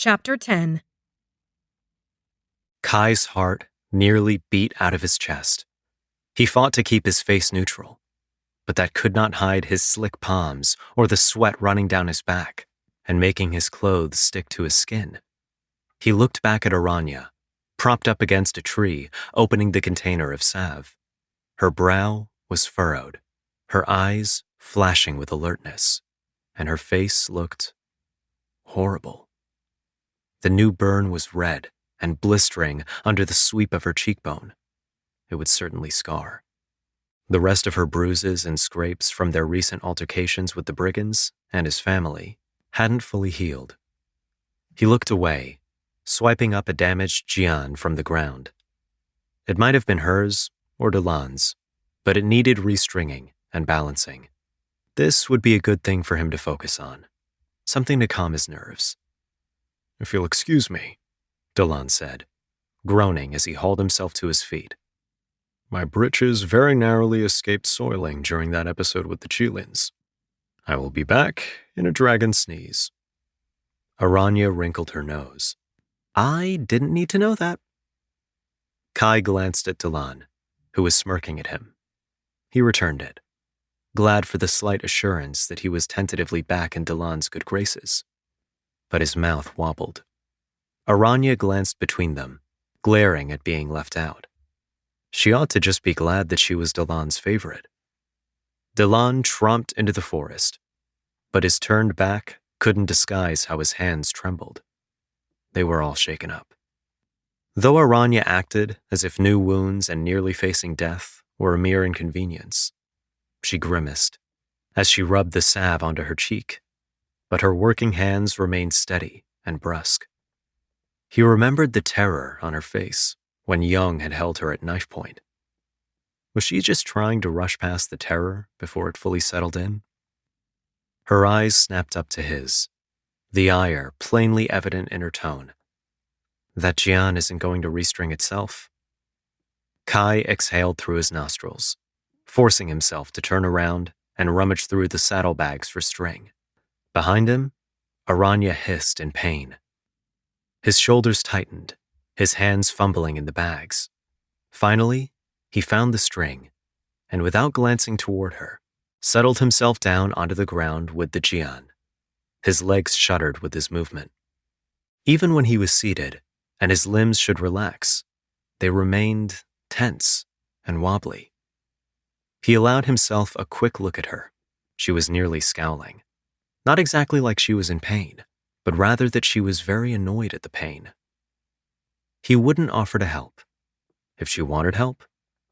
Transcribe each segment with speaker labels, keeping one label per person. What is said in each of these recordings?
Speaker 1: Chapter 10.
Speaker 2: Kai's heart nearly beat out of his chest. He fought to keep his face neutral, but that could not hide his slick palms or the sweat running down his back and making his clothes stick to his skin. He looked back at Aranya, propped up against a tree, opening the container of salve. Her brow was furrowed, her eyes flashing with alertness, and her face looked horrible. The new burn was red and blistering under the sweep of her cheekbone. It would certainly scar. The rest of her bruises and scrapes from their recent altercations with the brigands and his family hadn't fully healed. He looked away, swiping up a damaged Jian from the ground. It might have been hers or Delan's, but it needed restringing and balancing. This would be a good thing for him to focus on, something to calm his nerves. "If you'll excuse me," Delan said, groaning as he hauled himself to his feet. "My breeches very narrowly escaped soiling during that episode with the Chilins. I will be back in a dragon sneeze." Aranya wrinkled her nose. "I didn't need to know that." Kai glanced at Delan, who was smirking at him. He returned it, glad for the slight assurance that he was tentatively back in Delan's good graces. But his mouth wobbled. Aranya glanced between them, glaring at being left out. She ought to just be glad that she was Delan's favorite. Delan tromped into the forest, but his turned back couldn't disguise how his hands trembled. They were all shaken up. Though Aranya acted as if new wounds and nearly facing death were a mere inconvenience, she grimaced as she rubbed the salve onto her cheek, but her working hands remained steady and brusque. He remembered the terror on her face when Young had held her at knife point. Was she just trying to rush past the terror before it fully settled in? Her eyes snapped up to his, the ire plainly evident in her tone. That Jian isn't going to restring itself. Kai exhaled through his nostrils, forcing himself to turn around and rummage through the saddlebags for string. Behind him, Aranya hissed in pain. His shoulders tightened, his hands fumbling in the bags. Finally, he found the string, and without glancing toward her, settled himself down onto the ground with the Jian. His legs shuddered with his movement. Even when he was seated, and his limbs should relax, they remained tense and wobbly. He allowed himself a quick look at her. She was nearly scowling. Not exactly like she was in pain, but rather that she was very annoyed at the pain. He wouldn't offer to help. If she wanted help,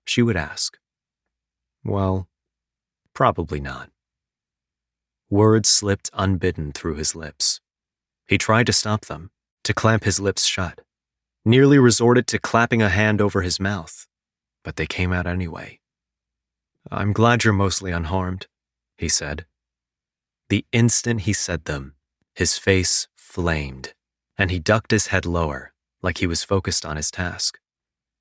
Speaker 2: she would ask. Well, probably not. Words slipped unbidden through his lips. He tried to stop them, to clamp his lips shut, nearly resorted to clapping a hand over his mouth, but they came out anyway. "I'm glad you're mostly unharmed," he said. The instant he said them, his face flamed, and he ducked his head lower, like he was focused on his task,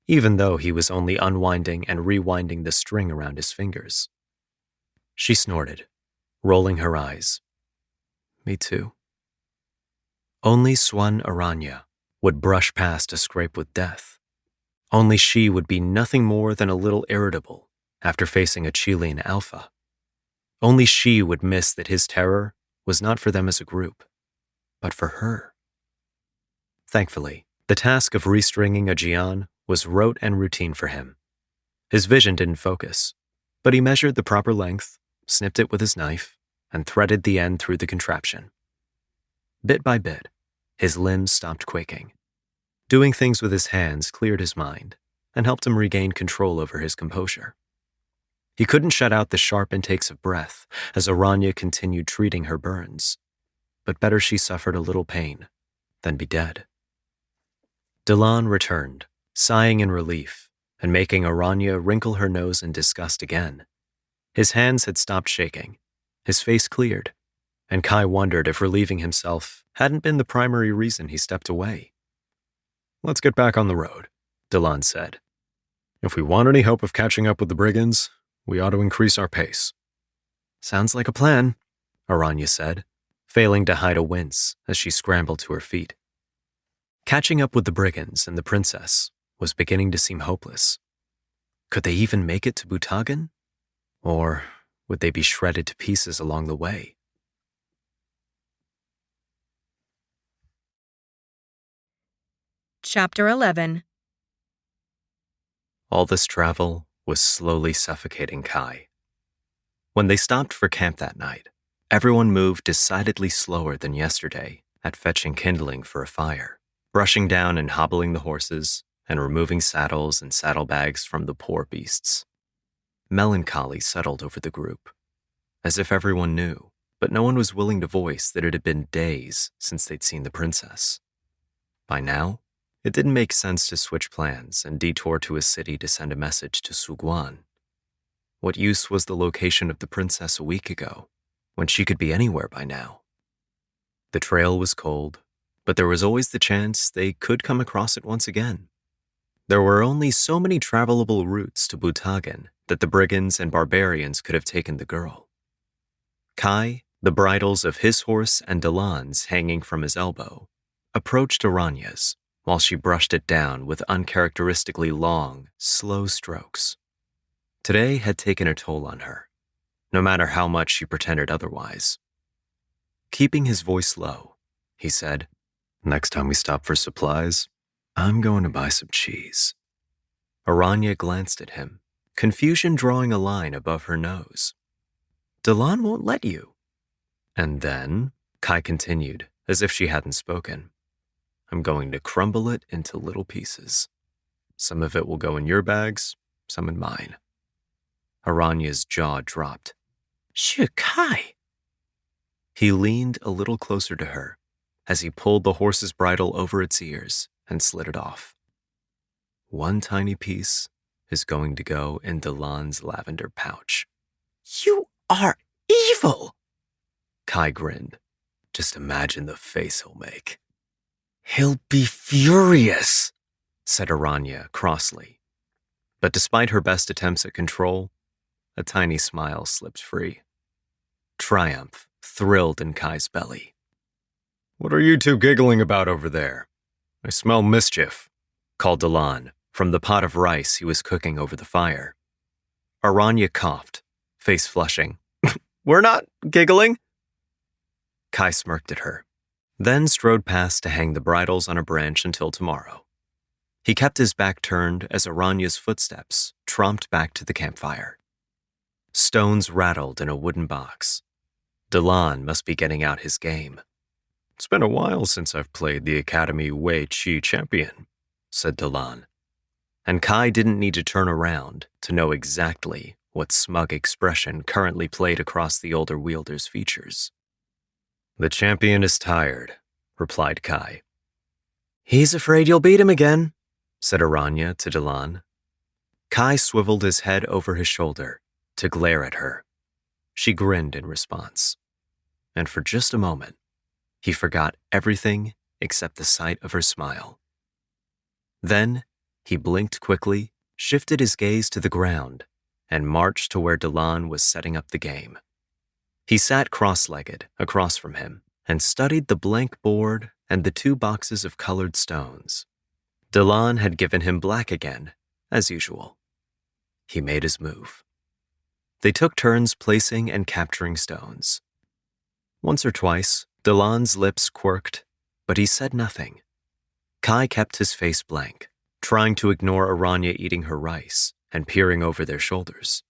Speaker 2: even though he was only unwinding and rewinding the string around his fingers. She snorted, rolling her eyes. "Me too." Only Swan Aranya would brush past a scrape with death. Only she would be nothing more than a little irritable after facing a Chilean alpha. Only she would miss that his terror was not for them as a group, but for her. Thankfully, the task of restringing a Jian was rote and routine for him. His vision didn't focus, but he measured the proper length, snipped it with his knife, and threaded the end through the contraption. Bit by bit, his limbs stopped quaking. Doing things with his hands cleared his mind and helped him regain control over his composure. He couldn't shut out the sharp intakes of breath as Aranya continued treating her burns, but better she suffered a little pain than be dead. Delan returned, sighing in relief and making Aranya wrinkle her nose in disgust again. His hands had stopped shaking, his face cleared, and Kai wondered if relieving himself hadn't been the primary reason he stepped away. "Let's get back on the road," Delan said. "If we want any hope of catching up with the brigands, we ought to increase our pace." "Sounds like a plan," Aranya said, failing to hide a wince as she scrambled to her feet. Catching up with the brigands and the princess was beginning to seem hopeless. Could they even make it to Butagan? Or would they be shredded to pieces along the way?
Speaker 1: Chapter 11.
Speaker 2: All this travel was slowly suffocating Kai. When they stopped for camp that night, everyone moved decidedly slower than yesterday at fetching kindling for a fire, brushing down and hobbling the horses, and removing saddles and saddlebags from the poor beasts. Melancholy settled over the group, as if everyone knew, but no one was willing to voice that it had been days since they'd seen the princess. By now, it didn't make sense to switch plans and detour to a city to send a message to Suguan. What use was the location of the princess a week ago, when she could be anywhere by now? The trail was cold, but there was always the chance they could come across it once again. There were only so many travelable routes to Butagan that the brigands and barbarians could have taken the girl. Kai, the bridles of his horse and Delan's hanging from his elbow, approached Aranya's while she brushed it down with uncharacteristically long, slow strokes. Today had taken a toll on her, no matter how much she pretended otherwise. Keeping his voice low, he said, "Next time we stop for supplies, I'm going to buy some cheese." Aranya glanced at him, confusion drawing a line above her nose. "Delan won't let you." And then, Kai continued, as if she hadn't spoken, "I'm going to crumble it into little pieces. Some of it will go in your bags, some in mine." Aranya's jaw dropped. "Shoo, Kai!" He leaned a little closer to her as he pulled the horse's bridle over its ears and slid it off. "One tiny piece is going to go in Delan's lavender pouch." "You are evil!" Kai grinned. "Just imagine the face he'll make." "He'll be furious," said Aranya crossly. But despite her best attempts at control, a tiny smile slipped free. Triumph thrilled in Kai's belly. "What are you two giggling about over there? I smell mischief," called Delan from the pot of rice he was cooking over the fire. Aranya coughed, face flushing. "We're not giggling." Kai smirked at her, then strode past to hang the bridles on a branch until tomorrow. He kept his back turned as Aranya's footsteps tromped back to the campfire. Stones rattled in a wooden box. Delan must be getting out his game. "It's been a while since I've played the Academy Wei Chi champion," said Delan. And Kai didn't need to turn around to know exactly what smug expression currently played across the older wielder's features. "The champion is tired," replied Kai. "He's afraid you'll beat him again," said Aranya to Delan. Kai swiveled his head over his shoulder to glare at her. She grinned in response. And for just a moment, he forgot everything except the sight of her smile. Then, he blinked quickly, shifted his gaze to the ground, and marched to where Delan was setting up the game. He sat cross-legged across from him and studied the blank board and the two boxes of colored stones. Delan had given him black again, as usual. He made his move. They took turns placing and capturing stones. Once or twice, Delan's lips quirked, but he said nothing. Kai kept his face blank, trying to ignore Aranya eating her rice and peering over their shoulders.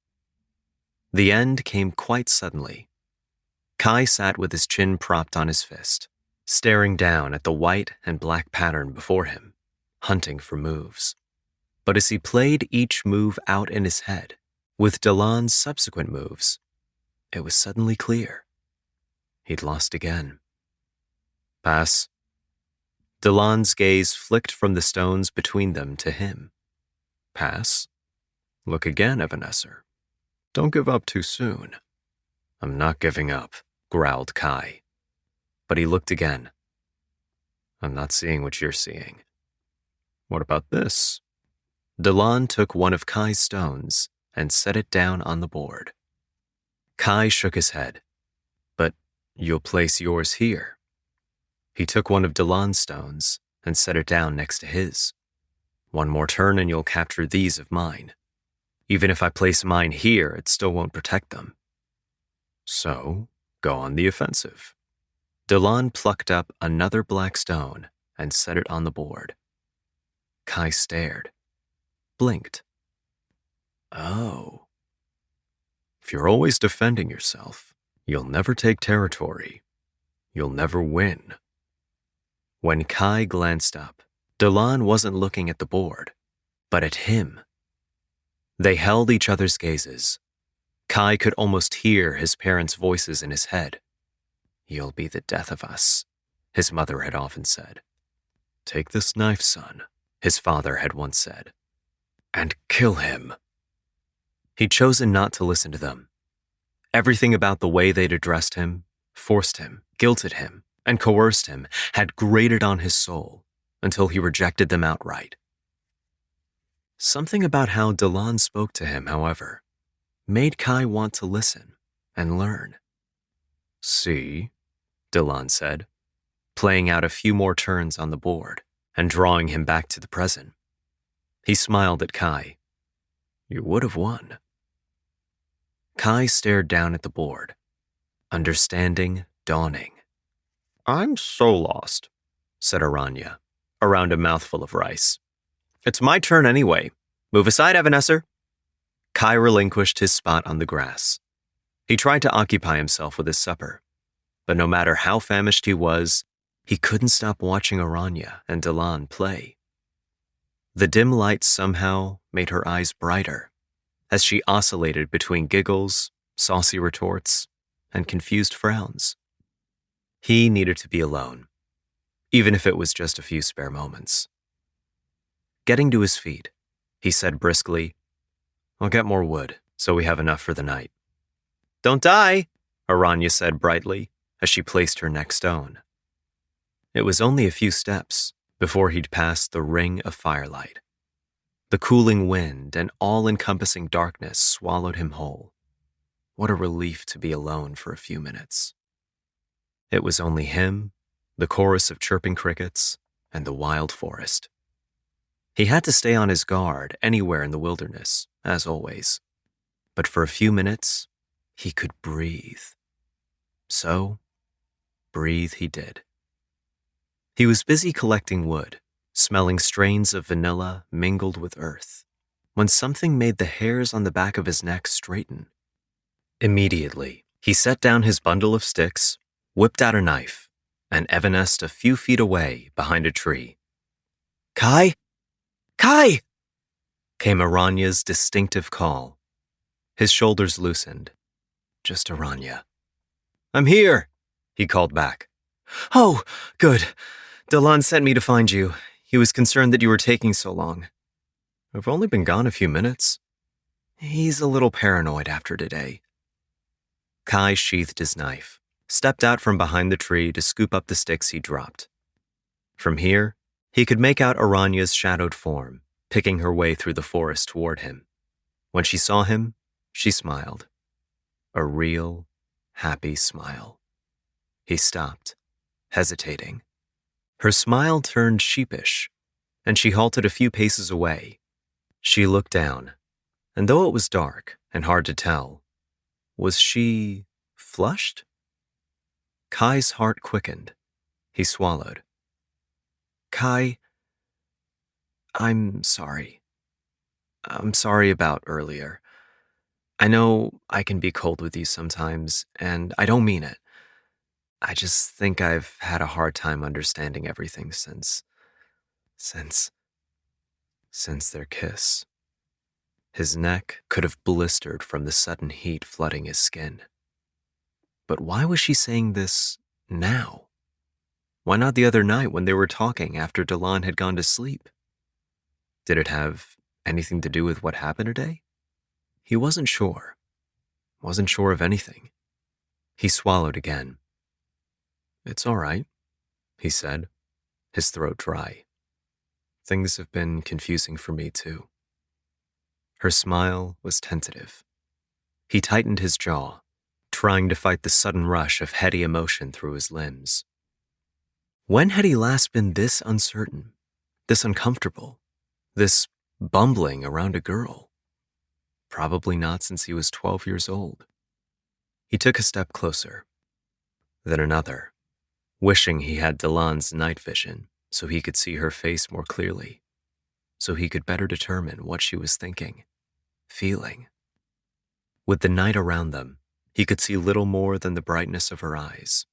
Speaker 2: The end came quite suddenly. Kai sat with his chin propped on his fist, staring down at the white and black pattern before him, hunting for moves. But as he played each move out in his head, with Delan's subsequent moves, it was suddenly clear. He'd lost again. "Pass." Delan's gaze flicked from the stones between them to him. "Pass? Look again, Evanescer. Don't give up too soon." "I'm not giving up," growled Kai. But he looked again. "I'm not seeing what you're seeing." "What about this?" Delan took one of Kai's stones and set it down on the board. Kai shook his head. "But you'll place yours here." He took one of Delan's stones and set it down next to his. One more turn and you'll capture these of mine. Even if I place mine here, it still won't protect them. So, go on the offensive. Delon plucked up another black stone and set it on the board. Kai stared, blinked. Oh. If you're always defending yourself, you'll never take territory. You'll never win. When Kai glanced up, Delon wasn't looking at the board, but at him. They held each other's gazes. Kai could almost hear his parents' voices in his head. You'll be the death of us, his mother had often said. Take this knife, son, his father had once said, and kill him. He'd chosen not to listen to them. Everything about the way they'd addressed him, forced him, guilted him, and coerced him had grated on his soul until he rejected them outright. Something about how Delon spoke to him, however, made Kai want to listen and learn. See, Delon said, playing out a few more turns on the board and drawing him back to the present. He smiled at Kai. You would have won. Kai stared down at the board, understanding dawning. I'm so lost, said Aranya, around a mouthful of rice. It's my turn anyway. Move aside, Evanescer. Kai relinquished his spot on the grass. He tried to occupy himself with his supper, but no matter how famished he was, he couldn't stop watching Aranya and Delon play. The dim light somehow made her eyes brighter as she oscillated between giggles, saucy retorts, and confused frowns. He needed to be alone, even if it was just a few spare moments. Getting to his feet, he said briskly, I'll get more wood, so we have enough for the night. Don't die, Aranya said brightly as she placed her next stone. It was only a few steps before he'd passed the ring of firelight. The cooling wind and all-encompassing darkness swallowed him whole. What a relief to be alone for a few minutes. It was only him, the chorus of chirping crickets, and the wild forest. He had to stay on his guard anywhere in the wilderness, as always. But for a few minutes, he could breathe. So, breathe he did. He was busy collecting wood, smelling strains of vanilla mingled with earth, when something made the hairs on the back of his neck straighten. Immediately, he set down his bundle of sticks, whipped out a knife, and evanesced a few feet away behind a tree. Kai? Kai! Came Aranya's distinctive call. His shoulders loosened. Just Aranya. I'm here, he called back. Oh, good. Delon sent me to find you. He was concerned that you were taking so long. I've only been gone a few minutes. He's a little paranoid after today. Kai sheathed his knife, stepped out from behind the tree to scoop up the sticks he dropped. From here, he could make out Aranya's shadowed form, picking her way through the forest toward him. When she saw him, she smiled. A real, happy smile. He stopped, hesitating. Her smile turned sheepish, and she halted a few paces away. She looked down, and though it was dark and hard to tell, was she flushed? Kai's heart quickened. He swallowed. Kai, I'm sorry. I'm sorry about earlier. I know I can be cold with you sometimes, and I don't mean it. I just think I've had a hard time understanding everything since their kiss. His neck could have blistered from the sudden heat flooding his skin. But why was she saying this now? Why not the other night when they were talking after Delon had gone to sleep? Did it have anything to do with what happened today? He wasn't sure. Wasn't sure of anything. He swallowed again. It's all right, he said, his throat dry. Things have been confusing for me too. Her smile was tentative. He tightened his jaw, trying to fight the sudden rush of heady emotion through his limbs. When had he last been this uncertain, this uncomfortable, this bumbling around a girl? Probably not since he was 12 years old. He took a step closer, then another, wishing he had Delan's night vision so he could see her face more clearly, so he could better determine what she was thinking, feeling. With the night around them, he could see little more than the brightness of her eyes.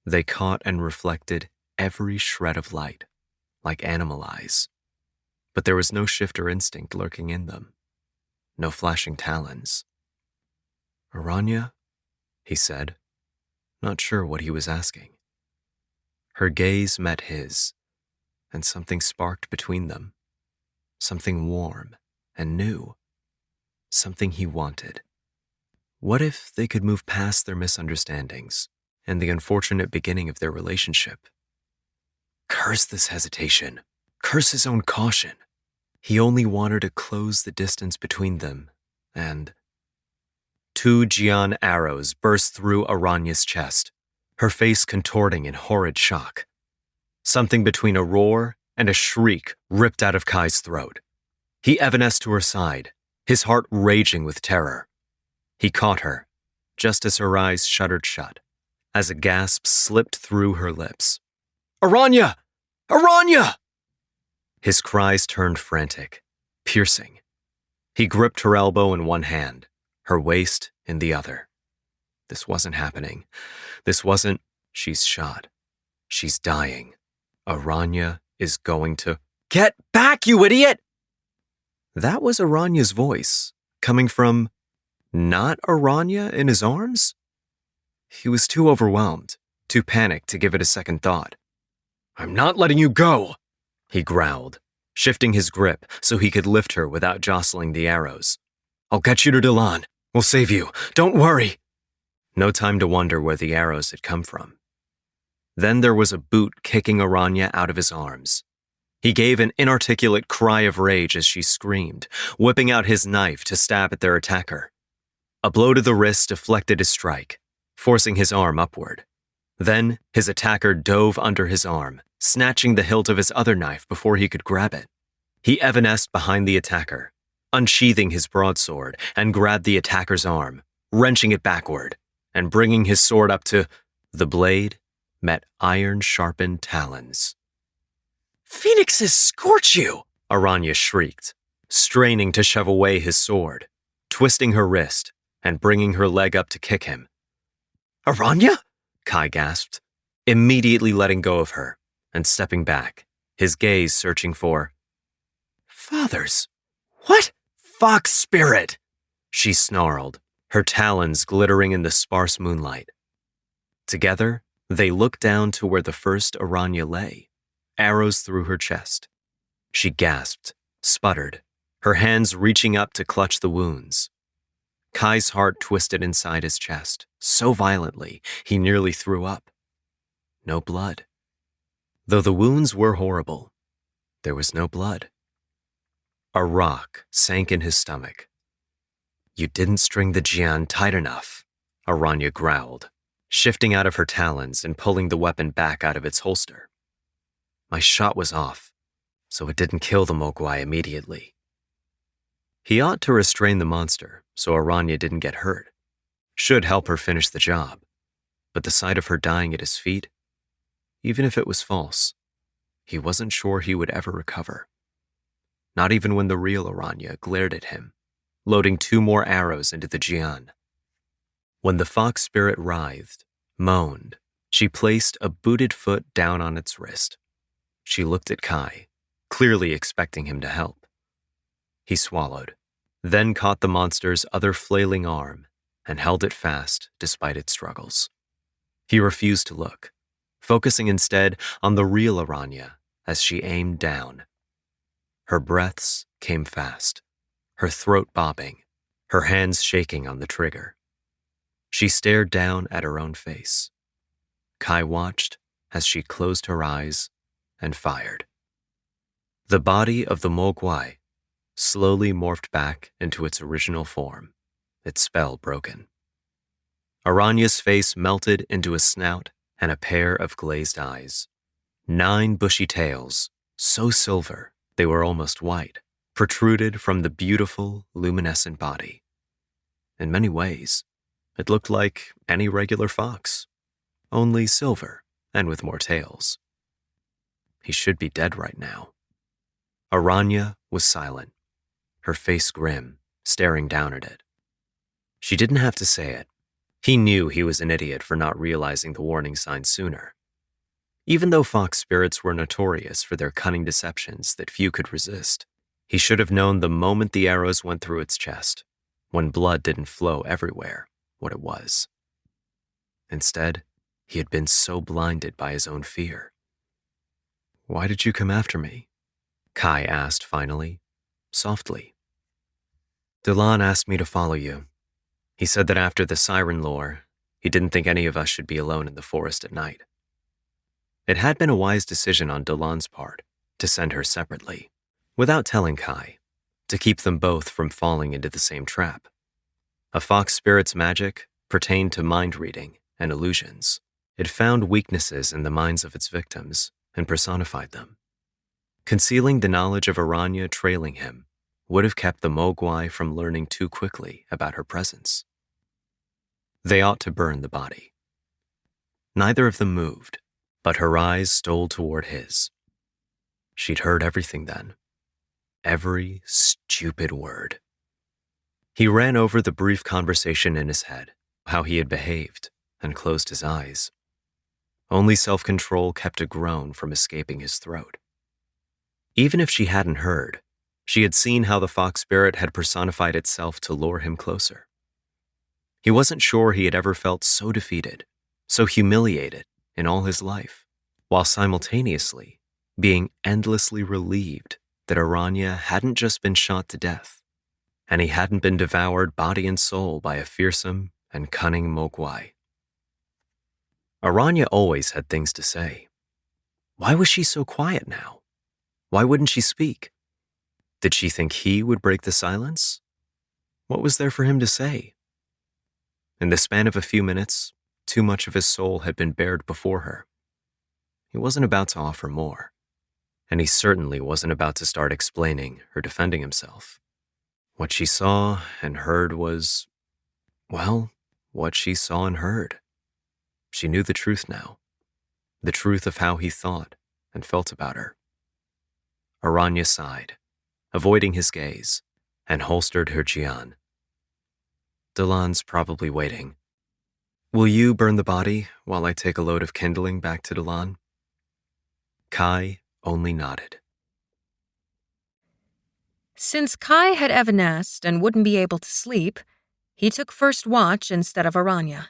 Speaker 2: They caught and reflected every shred of light, like animal eyes. But there was no shifter instinct lurking in them, no flashing talons. "Aranya?" he said, not sure what he was asking. Her gaze met his, and something sparked between them, something warm and new, something he wanted. What if they could move past their misunderstandings and the unfortunate beginning of their relationship? Curse this hesitation, curse his own caution. He only wanted to close the distance between them, and 2 Jian arrows burst through Aranya's chest, her face contorting in horrid shock. Something between a roar and a shriek ripped out of Kai's throat. He evanesced to her side, his heart raging with terror. He caught her, just as her eyes shuddered shut, as a gasp slipped through her lips. "Aranya! Aranya!" His cries turned frantic, piercing. He gripped her elbow in one hand, her waist in the other. This wasn't happening. This wasn't, she's shot. She's dying. Aranya is going to— "Get back, you idiot!" That was Aranya's voice, coming from not Aranya in his arms? He was too overwhelmed, too panicked to give it a second thought. "I'm not letting you go," he growled, shifting his grip so he could lift her without jostling the arrows. "I'll get you to Delan. We'll save you. Don't worry." No time to wonder where the arrows had come from. Then there was a boot kicking Aranya out of his arms. He gave an inarticulate cry of rage as she screamed, whipping out his knife to stab at their attacker. A blow to the wrist deflected his strike, forcing his arm upward. Then his attacker dove under his arm, snatching the hilt of his other knife before he could grab it. He evanesced behind the attacker, unsheathing his broadsword, and grabbed the attacker's arm, wrenching it backward, and bringing his sword up to— the blade met iron-sharpened talons. "Phoenixes scorch you!" Aranya shrieked, straining to shove away his sword, twisting her wrist, and bringing her leg up to kick him. "Aranya?" Kai gasped, immediately letting go of her and stepping back, his gaze searching for— "Fathers, what?" "Fox spirit!" she snarled, her talons glittering in the sparse moonlight. Together, they looked down to where the first Aranya lay, arrows through her chest. She gasped, sputtered, her hands reaching up to clutch the wounds. Kai's heart twisted inside his chest, so violently he nearly threw up. No blood. Though the wounds were horrible, there was no blood. A rock sank in his stomach. "You didn't string the Jian tight enough," Aranya growled, shifting out of her talons and pulling the weapon back out of its holster. "My shot was off, so it didn't kill the Mogwai immediately." He ought to restrain the monster so Aranya didn't get hurt. Should help her finish the job. But the sight of her dying at his feet, even if it was false, he wasn't sure he would ever recover. Not even when the real Aranya glared at him, loading 2 more arrows into the Jian. When the fox spirit writhed, moaned, she placed a booted foot down on its wrist. She looked at Kai, clearly expecting him to help. He swallowed, then caught the monster's other flailing arm and held it fast despite its struggles. He refused to look, focusing instead on the real Aranya as she aimed down. Her breaths came fast, her throat bobbing, her hands shaking on the trigger. She stared down at her own face. Kai watched as she closed her eyes and fired. The body of the Mogwai slowly morphed back into its original form, its spell broken. Aranya's face melted into a snout and a pair of glazed eyes. 9 bushy tails, so silver they were almost white, protruded from the beautiful, luminescent body. In many ways, it looked like any regular fox, only silver and with more tails. He should be dead right now. Aranya was silent, her face grim, staring down at it. She didn't have to say it. He knew he was an idiot for not realizing the warning signs sooner. Even though fox spirits were notorious for their cunning deceptions that few could resist, he should have known the moment the arrows went through its chest, when blood didn't flow everywhere, what it was. Instead, he had been so blinded by his own fear. "Why did you come after me?" Kai asked finally, softly. "Dylan asked me to follow you. He said that after the siren lore, he didn't think any of us should be alone in the forest at night." It had been a wise decision on Dylan's part to send her separately, without telling Kai, to keep them both from falling into the same trap. A fox spirit's magic pertained to mind reading and illusions. It found weaknesses in the minds of its victims and personified them. Concealing the knowledge of Aranya trailing him would have kept the Mogwai from learning too quickly about her presence. They ought to burn the body. Neither of them moved, but her eyes stole toward his. She'd heard everything then. Every stupid word. He ran over the brief conversation in his head, how he had behaved, and closed his eyes. Only self-control kept a groan from escaping his throat. Even if she hadn't heard, she had seen how the fox spirit had personified itself to lure him closer. He wasn't sure he had ever felt so defeated, so humiliated in all his life, while simultaneously being endlessly relieved that Aranya hadn't just been shot to death, and he hadn't been devoured body and soul by a fearsome and cunning Mogwai. Aranya always had things to say. Why was she so quiet now? Why wouldn't she speak? Did she think he would break the silence? What was there for him to say? In the span of a few minutes, too much of his soul had been bared before her. He wasn't about to offer more, and he certainly wasn't about to start explaining or defending himself. What she saw and heard was, well, what she saw and heard. She knew the truth now, the truth of how he thought and felt about her. Aranya sighed, avoiding his gaze, and holstered her jian. Dylan's probably waiting. Will you burn the body while I take a load of kindling back to Dylan? Kai only nodded.
Speaker 1: Since Kai had evanesced and wouldn't be able to sleep, he took first watch instead of Aranya.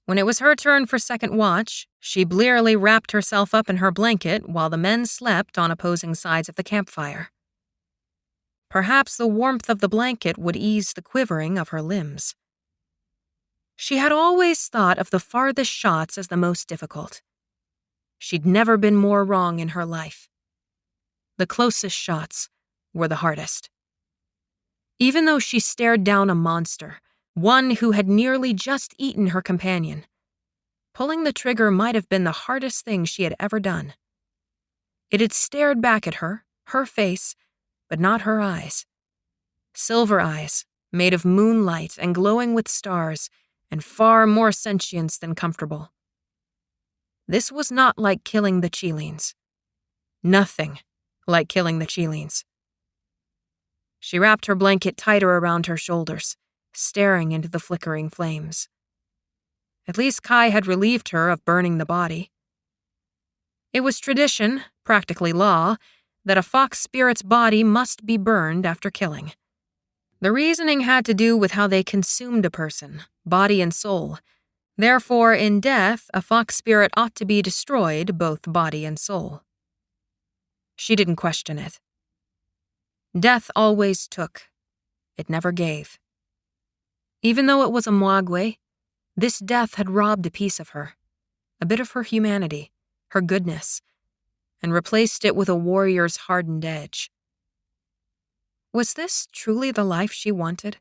Speaker 1: When it was her turn for second watch, she blearily wrapped herself up in her blanket while the men slept on opposing sides of the campfire. Perhaps the warmth of the blanket would ease the quivering of her limbs. She had always thought of the farthest shots as the most difficult. She'd never been more wrong in her life. The closest shots were the hardest. Even though she stared down a monster, one who had nearly just eaten her companion, pulling the trigger might have been the hardest thing she had ever done. It had stared back at her face, but not her eyes. Silver eyes, made of moonlight and glowing with stars, and far more sentience than comfortable. This was not like killing the Chilines. Nothing like killing the Chilines. She wrapped her blanket tighter around her shoulders, staring into the flickering flames. At least Kai had relieved her of burning the body. It was tradition, practically law, that a fox spirit's body must be burned after killing. The reasoning had to do with how they consumed a person, body and soul. Therefore, in death, a fox spirit ought to be destroyed, both body and soul. She didn't question it. Death always took. It never gave. Even though it was a Mwagwe, this death had robbed a piece of her, a bit of her humanity, her goodness, and replaced it with a warrior's hardened edge. Was this truly the life she wanted?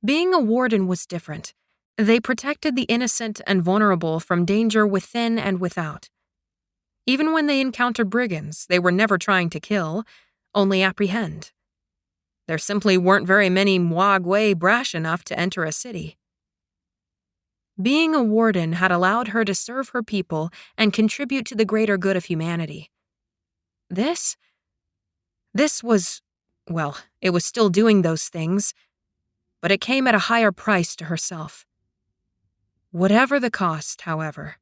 Speaker 1: Being a warden was different. They protected the innocent and vulnerable from danger within and without. Even when they encountered brigands, they were never trying to kill, only apprehend. There simply weren't very many Mwagwe brash enough to enter a city. Being a warden had allowed her to serve her people and contribute to the greater good of humanity. This was, well, it was still doing those things, but it came at a higher price to herself. Whatever the cost, however.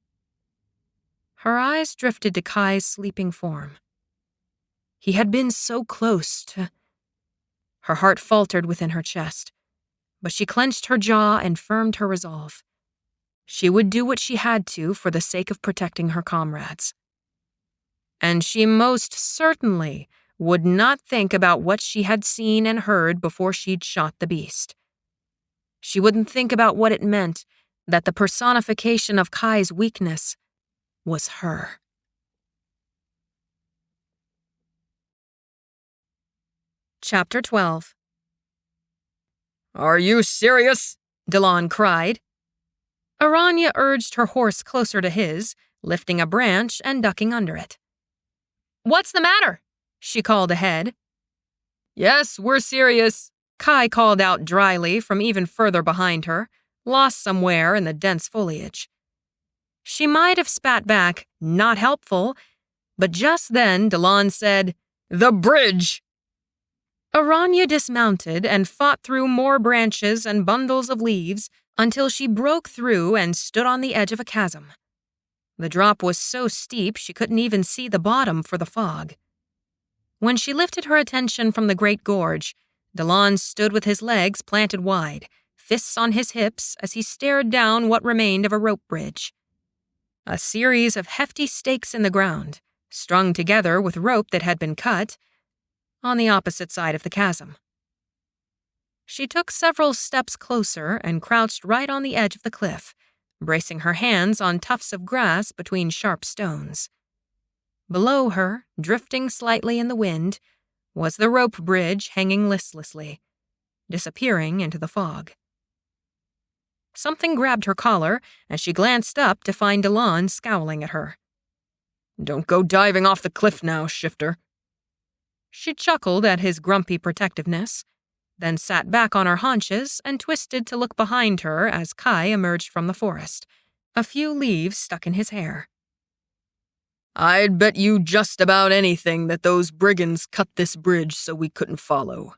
Speaker 1: Her eyes drifted to Kai's sleeping form. He had been so close to... Her heart faltered within her chest, but she clenched her jaw and firmed her resolve. She would do what she had to for the sake of protecting her comrades. And she most certainly would not think about what she had seen and heard before she'd shot the beast. She wouldn't think about what it meant that the personification of Kai's weakness was her. Chapter 12.
Speaker 3: "Are you serious?"
Speaker 1: Delon cried. Aranya urged her horse closer to his, lifting a branch and ducking under it. "What's the matter?" she called ahead.
Speaker 3: "Yes, we're serious,"
Speaker 1: Kai called out dryly from even further behind her, lost somewhere in the dense foliage. She might have spat back, not helpful, but just then Delon said,
Speaker 3: "The bridge!"
Speaker 1: Aranya dismounted and fought through more branches and bundles of leaves until she broke through and stood on the edge of a chasm. The drop was so steep she couldn't even see the bottom for the fog. When she lifted her attention from the great gorge, Delon stood with his legs planted wide, fists on his hips as he stared down what remained of a rope bridge. A series of hefty stakes in the ground, strung together with rope that had been cut, on the opposite side of the chasm. She took several steps closer and crouched right on the edge of the cliff, bracing her hands on tufts of grass between sharp stones. Below her, drifting slightly in the wind, was the rope bridge hanging listlessly, disappearing into the fog. Something grabbed her collar, and she glanced up to find Delon scowling at her.
Speaker 3: "Don't go diving off the cliff now, shifter."
Speaker 1: She chuckled at his grumpy protectiveness, then sat back on her haunches and twisted to look behind her as Kai emerged from the forest, a few leaves stuck in his hair.
Speaker 3: "I'd bet you just about anything that those brigands cut this bridge so we couldn't follow,"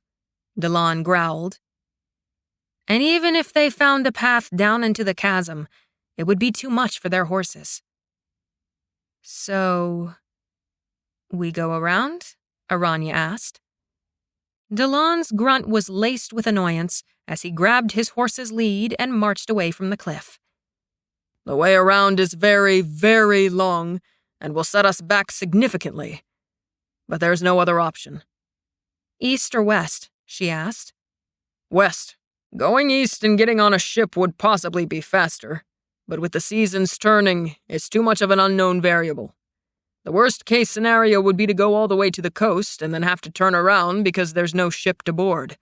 Speaker 1: Delon growled. And even if they found a path down into the chasm, it would be too much for their horses. "So, we go around?" Aranya asked. Delon's grunt was laced with annoyance as he grabbed his horse's lead and marched away from the cliff.
Speaker 3: "The way around is very, very long and will set us back significantly. But there's no other option."
Speaker 1: "East or west?" she asked.
Speaker 3: "West. Going east and getting on a ship would possibly be faster, but with the seasons turning, it's too much of an unknown variable. The worst-case scenario would be to go all the way to the coast and then have to turn around because there's no ship to board.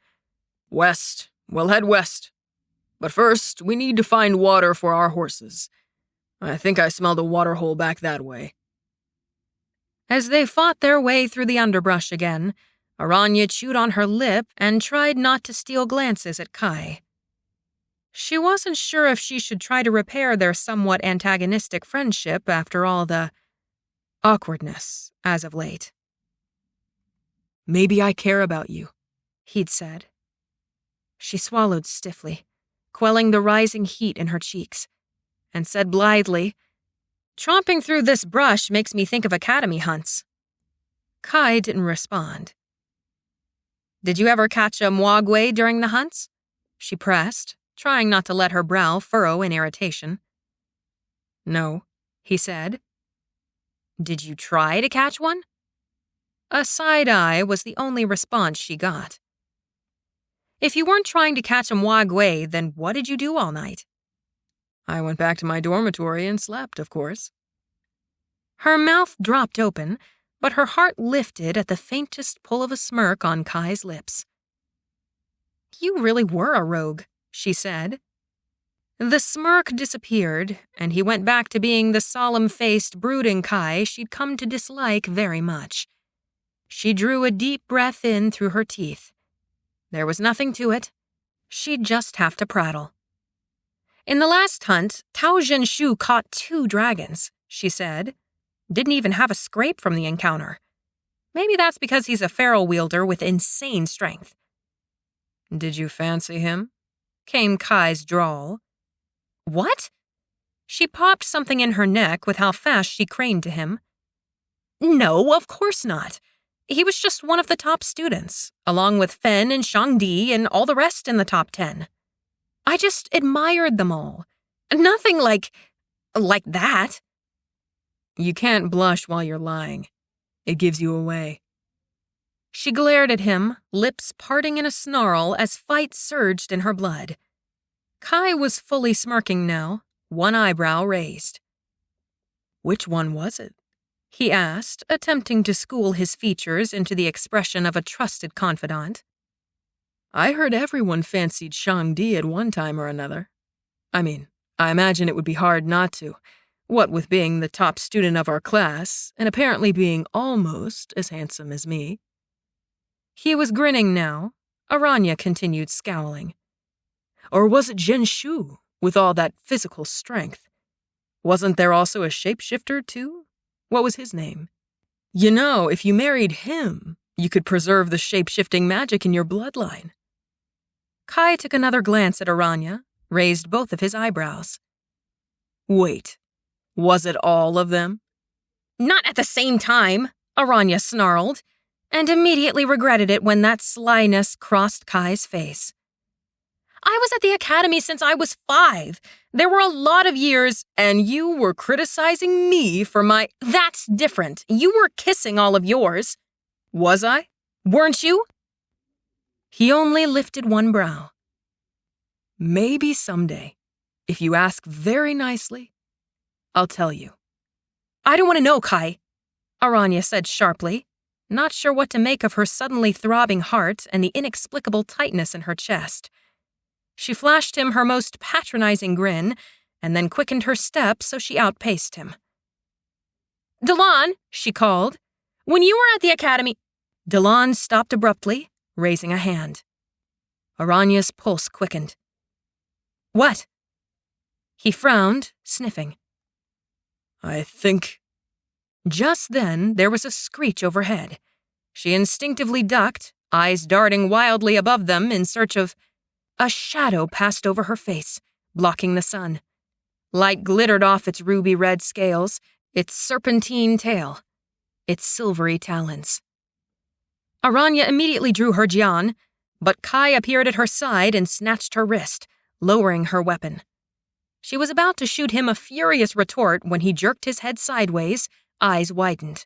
Speaker 3: West. We'll head west. But first, we need to find water for our horses. I think I smelled a water hole back that way."
Speaker 1: As they fought their way through the underbrush again, Aranya chewed on her lip and tried not to steal glances at Kai. She wasn't sure if she should try to repair their somewhat antagonistic friendship after all the awkwardness as of late.
Speaker 3: "Maybe I care about you,"
Speaker 1: he'd said. She swallowed stiffly, quelling the rising heat in her cheeks, and said blithely, "Tromping through this brush makes me think of academy hunts." Kai didn't respond. "Did you ever catch a Mwagwe during the hunts?" she pressed, trying not to let her brow furrow in irritation.
Speaker 3: "No,"
Speaker 1: he said. "Did you try to catch one?" A side eye was the only response she got. "If you weren't trying to catch a Mwagwe, then what did you do all night?"
Speaker 3: "I went back to my dormitory and slept, of course."
Speaker 1: Her mouth dropped open, but her heart lifted at the faintest pull of a smirk on Kai's lips. "You really were a rogue," she said. The smirk disappeared, and he went back to being the solemn-faced, brooding Kai she'd come to dislike very much. She drew a deep breath in through her teeth. There was nothing to it. She'd just have to prattle. In the last hunt, Tao Zhenshu caught 2 dragons, she said. Didn't even have a scrape from the encounter. Maybe that's because he's a feral wielder with insane strength.
Speaker 3: Did you fancy him?
Speaker 1: Came Kai's drawl. What? She popped something in her neck with how fast she craned to him. No, of course not. He was just one of the top students, along with Fen and Shangdi and all the rest in the top 10. I just admired them all. Nothing like that.
Speaker 3: You can't blush while you're lying. It gives you away.
Speaker 1: She glared at him, lips parting in a snarl as fight surged in her blood. Kai was fully smirking now, one eyebrow raised.
Speaker 3: Which one was it?
Speaker 1: He asked, attempting to school his features into the expression of a trusted confidant.
Speaker 3: I heard everyone fancied Shangdi at one time or another. I mean, I imagine it would be hard not to, what with being the top student of our class and apparently being almost as handsome as me.
Speaker 1: He was grinning now. Aranya continued scowling.
Speaker 3: Or was it Zhenshu, with all that physical strength? Wasn't there also a shapeshifter, too? What was his name? You know, if you married him, you could preserve the shape-shifting magic in your bloodline.
Speaker 1: Kai took another glance at Aranya, raised both of his eyebrows.
Speaker 3: Wait, was it all of them?
Speaker 1: Not at the same time, Aranya snarled, and immediately regretted it when that slyness crossed Kai's face. I was at the academy since I was 5. There were a lot of years, and you were criticizing me for my— That's different. You were kissing all of yours.
Speaker 3: Was I?
Speaker 1: Weren't you? He only lifted one brow.
Speaker 3: Maybe someday, if you ask very nicely, I'll tell you.
Speaker 1: I don't want to know, Kai, Aranya said sharply, not sure what to make of her suddenly throbbing heart and the inexplicable tightness in her chest. She flashed him her most patronizing grin, and then quickened her step so she outpaced him. Delon, she called, when you were at the academy— Delon stopped abruptly, raising a hand. Aranya's pulse quickened. What? He frowned, sniffing.
Speaker 3: I think—
Speaker 1: Just then, there was a screech overhead. She instinctively ducked, eyes darting wildly above them in search of— A shadow passed over her face, blocking the sun. Light glittered off its ruby-red scales, its serpentine tail, its silvery talons. Aranya immediately drew her jian, but Kai appeared at her side and snatched her wrist, lowering her weapon. She was about to shoot him a furious retort when he jerked his head sideways, eyes widened.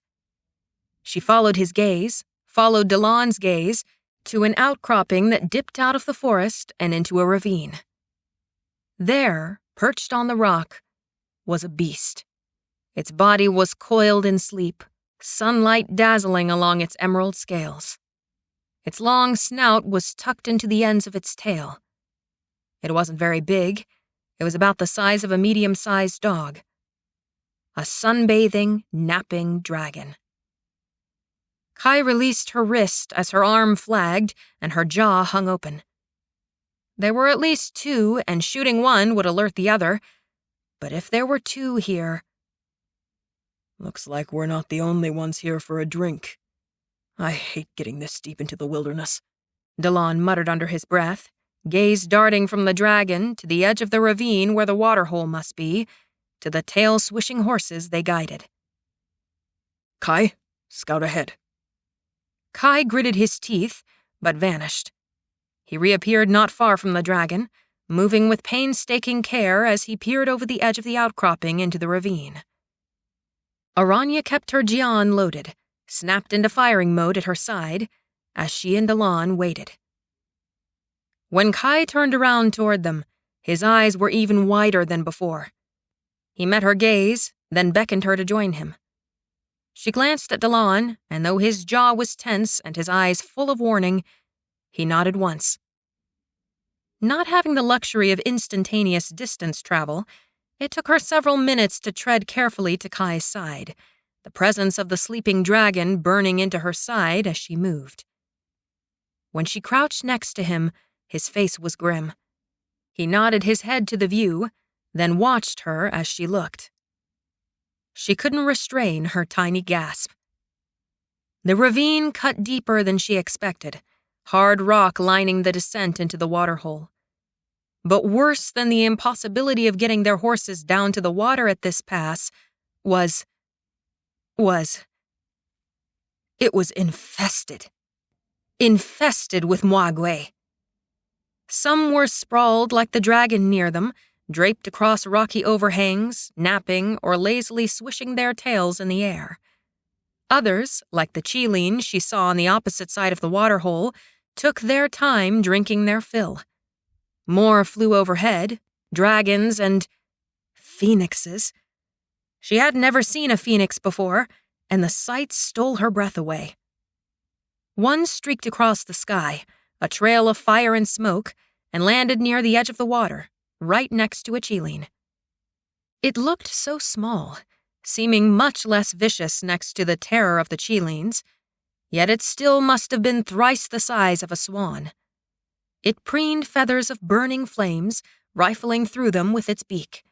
Speaker 1: She followed his gaze, followed Delon's gaze, to an outcropping that dipped out of the forest and into a ravine. There, perched on the rock, was a beast. Its body was coiled in sleep, sunlight dazzling along its emerald scales. Its long snout was tucked into the ends of its tail. It wasn't very big. It was about the size of a medium-sized dog. A sunbathing, napping dragon. Kai released her wrist as her arm flagged and her jaw hung open. There were at least 2, and shooting one would alert the other. But if there were 2 here—
Speaker 3: Looks like we're not the only ones here for a drink. I hate getting this deep into the wilderness,
Speaker 1: Delon muttered under his breath, gaze darting from the dragon to the edge of the ravine where the waterhole must be, to the tail-swishing horses they guided.
Speaker 3: Kai, scout ahead.
Speaker 1: Kai gritted his teeth, but vanished. He reappeared not far from the dragon, moving with painstaking care as he peered over the edge of the outcropping into the ravine. Aranya kept her jian loaded, snapped into firing mode at her side, as she and Delon waited. When Kai turned around toward them, his eyes were even wider than before. He met her gaze, then beckoned her to join him. She glanced at Delon, and though his jaw was tense and his eyes full of warning, he nodded once. Not having the luxury of instantaneous distance travel, it took her several minutes to tread carefully to Kai's side, the presence of the sleeping dragon burning into her side as she moved. When she crouched next to him, his face was grim. He nodded his head to the view, then watched her as she looked. She couldn't restrain her tiny gasp. The ravine cut deeper than she expected, hard rock lining the descent into the waterhole. But worse than the impossibility of getting their horses down to the water at this pass was infested. Infested with Mwagwe. Some were sprawled like the dragon near them, draped across rocky overhangs, napping or lazily swishing their tails in the air. Others, like the Chileen she saw on the opposite side of the waterhole, took their time drinking their fill. More flew overhead, dragons and phoenixes. She had never seen a phoenix before, and the sight stole her breath away. One streaked across the sky, a trail of fire and smoke, and landed near the edge of the water, right next to a Chileen. It looked so small, seeming much less vicious next to the terror of the Chileens, yet it still must have been thrice the size of a swan. It preened feathers of burning flames, rifling through them with its beak.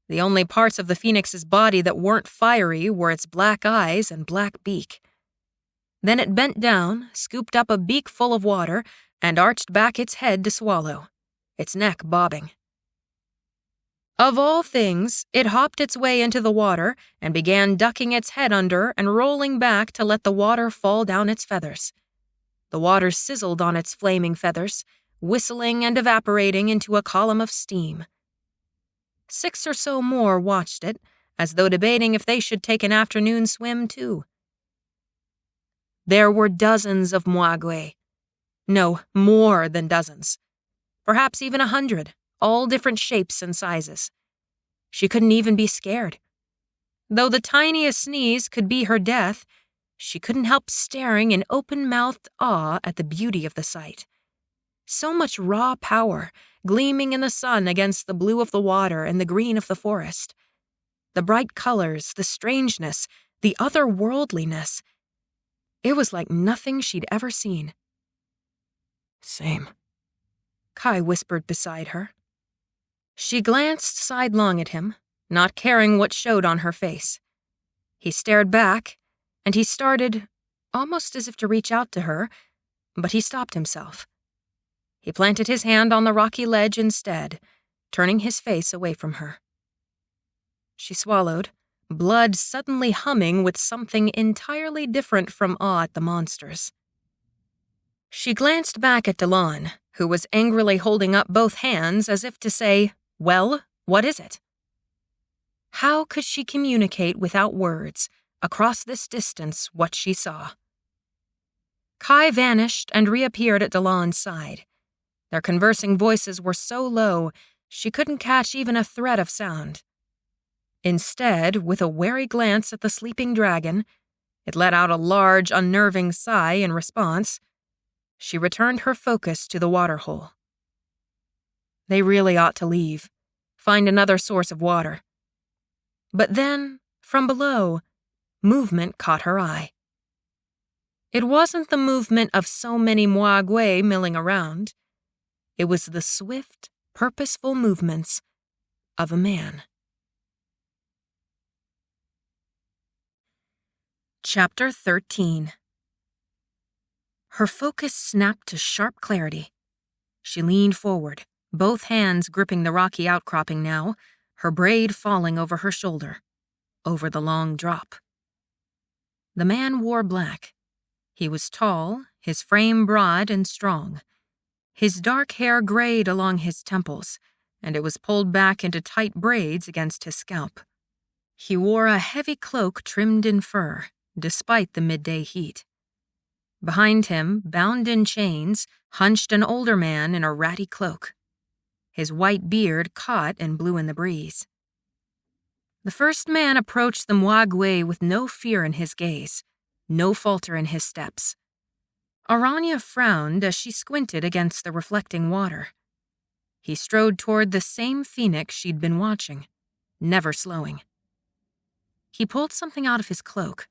Speaker 1: The only parts of the phoenix's body that weren't fiery were its black eyes and black beak. Then it bent down, scooped up a beak full of water, and arched back its head to swallow, its neck bobbing. Of all things, it hopped its way into the water and began ducking its head under and rolling back to let the water fall down its feathers. The water sizzled on its flaming feathers, whistling and evaporating into a column of steam. 6 or so more watched it, as though debating if they should take an afternoon swim too. There were dozens of Mwagwe. No, more than dozens. Perhaps even 100, all different shapes and sizes. She couldn't even be scared. Though the tiniest sneeze could be her death, she couldn't help staring in open-mouthed awe at the beauty of the sight. So much raw power, gleaming in the sun against the blue of the water and the green of the forest. The bright colors, the strangeness, the otherworldliness. It was like nothing she'd ever seen. "Same," Kai whispered beside her. She glanced sidelong at him, not caring what showed on her face. He stared back, and he started, almost as if to reach out to her, but he stopped himself. He planted his hand on the rocky ledge instead, turning his face away from her. She swallowed, blood suddenly humming with something entirely different from awe at the monsters. She glanced back at Delon, who was angrily holding up both hands as if to say, "Well, what is it?" How could she communicate without words, across this distance, what she saw? Kai vanished and reappeared at Delon's side. Their conversing voices were so low, she couldn't catch even a thread of sound. Instead, with a wary glance at the sleeping dragon, it let out a large, unnerving sigh in response. She returned her focus to the waterhole. They really ought to leave, find another source of water. But then, from below, movement caught her eye. It wasn't the movement of so many Mwagwe milling around. It was the swift, purposeful movements of a man. Chapter 13. Her focus snapped to sharp clarity. She leaned forward, both hands gripping the rocky outcropping now, her braid falling over her shoulder, over the long drop. The man wore black. He was tall, his frame broad and strong. His dark hair grayed along his temples, and it was pulled back into tight braids against his scalp. He wore a heavy cloak trimmed in fur, despite the midday heat. Behind him, bound in chains, hunched an older man in a ratty cloak. His white beard caught and blew in the breeze. The first man approached the Mwagwe with no fear in his gaze, no falter in his steps. Aranya frowned as she squinted against the reflecting water. He strode toward the same phoenix she'd been watching, never slowing. He pulled something out of his cloak,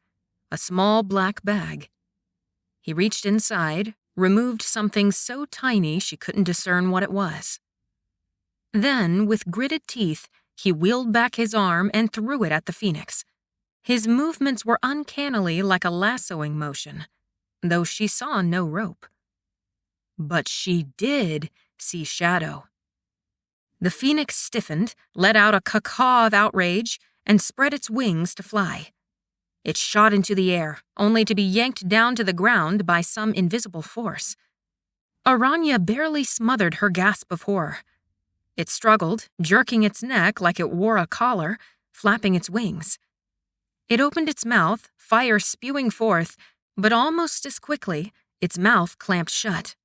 Speaker 1: a small black bag. He reached inside, removed something so tiny she couldn't discern what it was. Then, with gritted teeth, he wheeled back his arm and threw it at the phoenix. His movements were uncannily like a lassoing motion, though she saw no rope. But she did see shadow. The phoenix stiffened, let out a caw of outrage, and spread its wings to fly. It shot into the air, only to be yanked down to the ground by some invisible force. Aranya barely smothered her gasp of horror. It struggled, jerking its neck like it wore a collar, flapping its wings. It opened its mouth, fire spewing forth, but almost as quickly, its mouth clamped shut.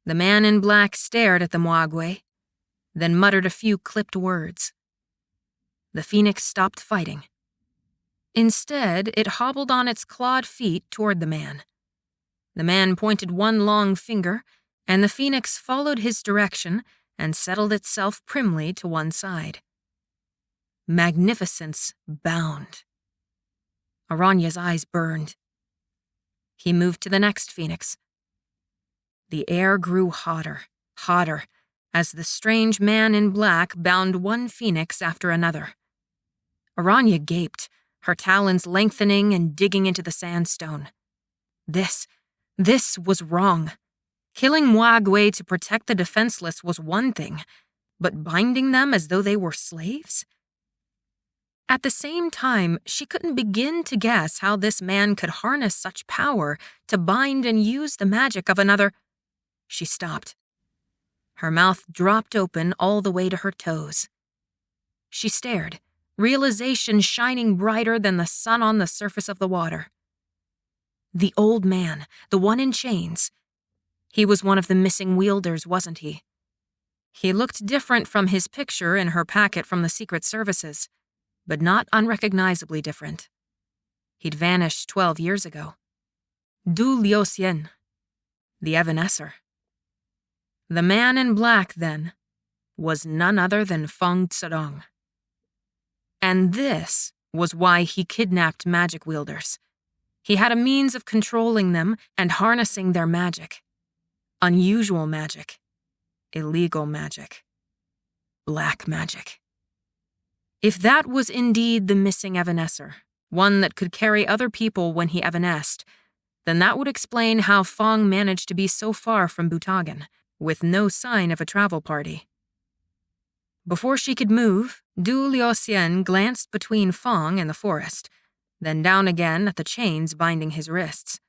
Speaker 1: The man in black stared at the Mwagwe, then muttered a few clipped words. The phoenix stopped fighting. Instead, it hobbled on its clawed feet toward the man. The man pointed one long finger, and the phoenix followed his direction and settled itself primly to one side. Magnificence bound. Aranya's eyes burned. He moved to the next phoenix. The air grew hotter, as the strange man in black bound one phoenix after another. Aranya gaped, her talons lengthening and digging into the sandstone. This was wrong. Killing Mwagwe to protect the defenseless was one thing, but binding them as though they were slaves? At the same time, she couldn't begin to guess how this man could harness such power to bind and use the magic of another. She stopped. Her mouth dropped open all the way to her toes. She stared, realization shining brighter than the sun on the surface of the water. The old man, the one in chains. He was one of the missing wielders, wasn't he? He looked different from his picture in her packet from the Secret Services, but not unrecognizably different. He'd vanished 12 years ago. Du Liuxian, the Evanescer. The man in black, then, was none other than Feng Tsedong. And this was why he kidnapped magic wielders. He had a means of controlling them and harnessing their magic. Unusual magic. Illegal magic. Black magic. If that was indeed the missing Evanescer, one that could carry other people when he evanesced, then that would explain how Feng managed to be so far from Butagan, with no sign of a travel party. Before she could move, Du Liuxian glanced between Feng and the forest, then down again at the chains binding his wrists.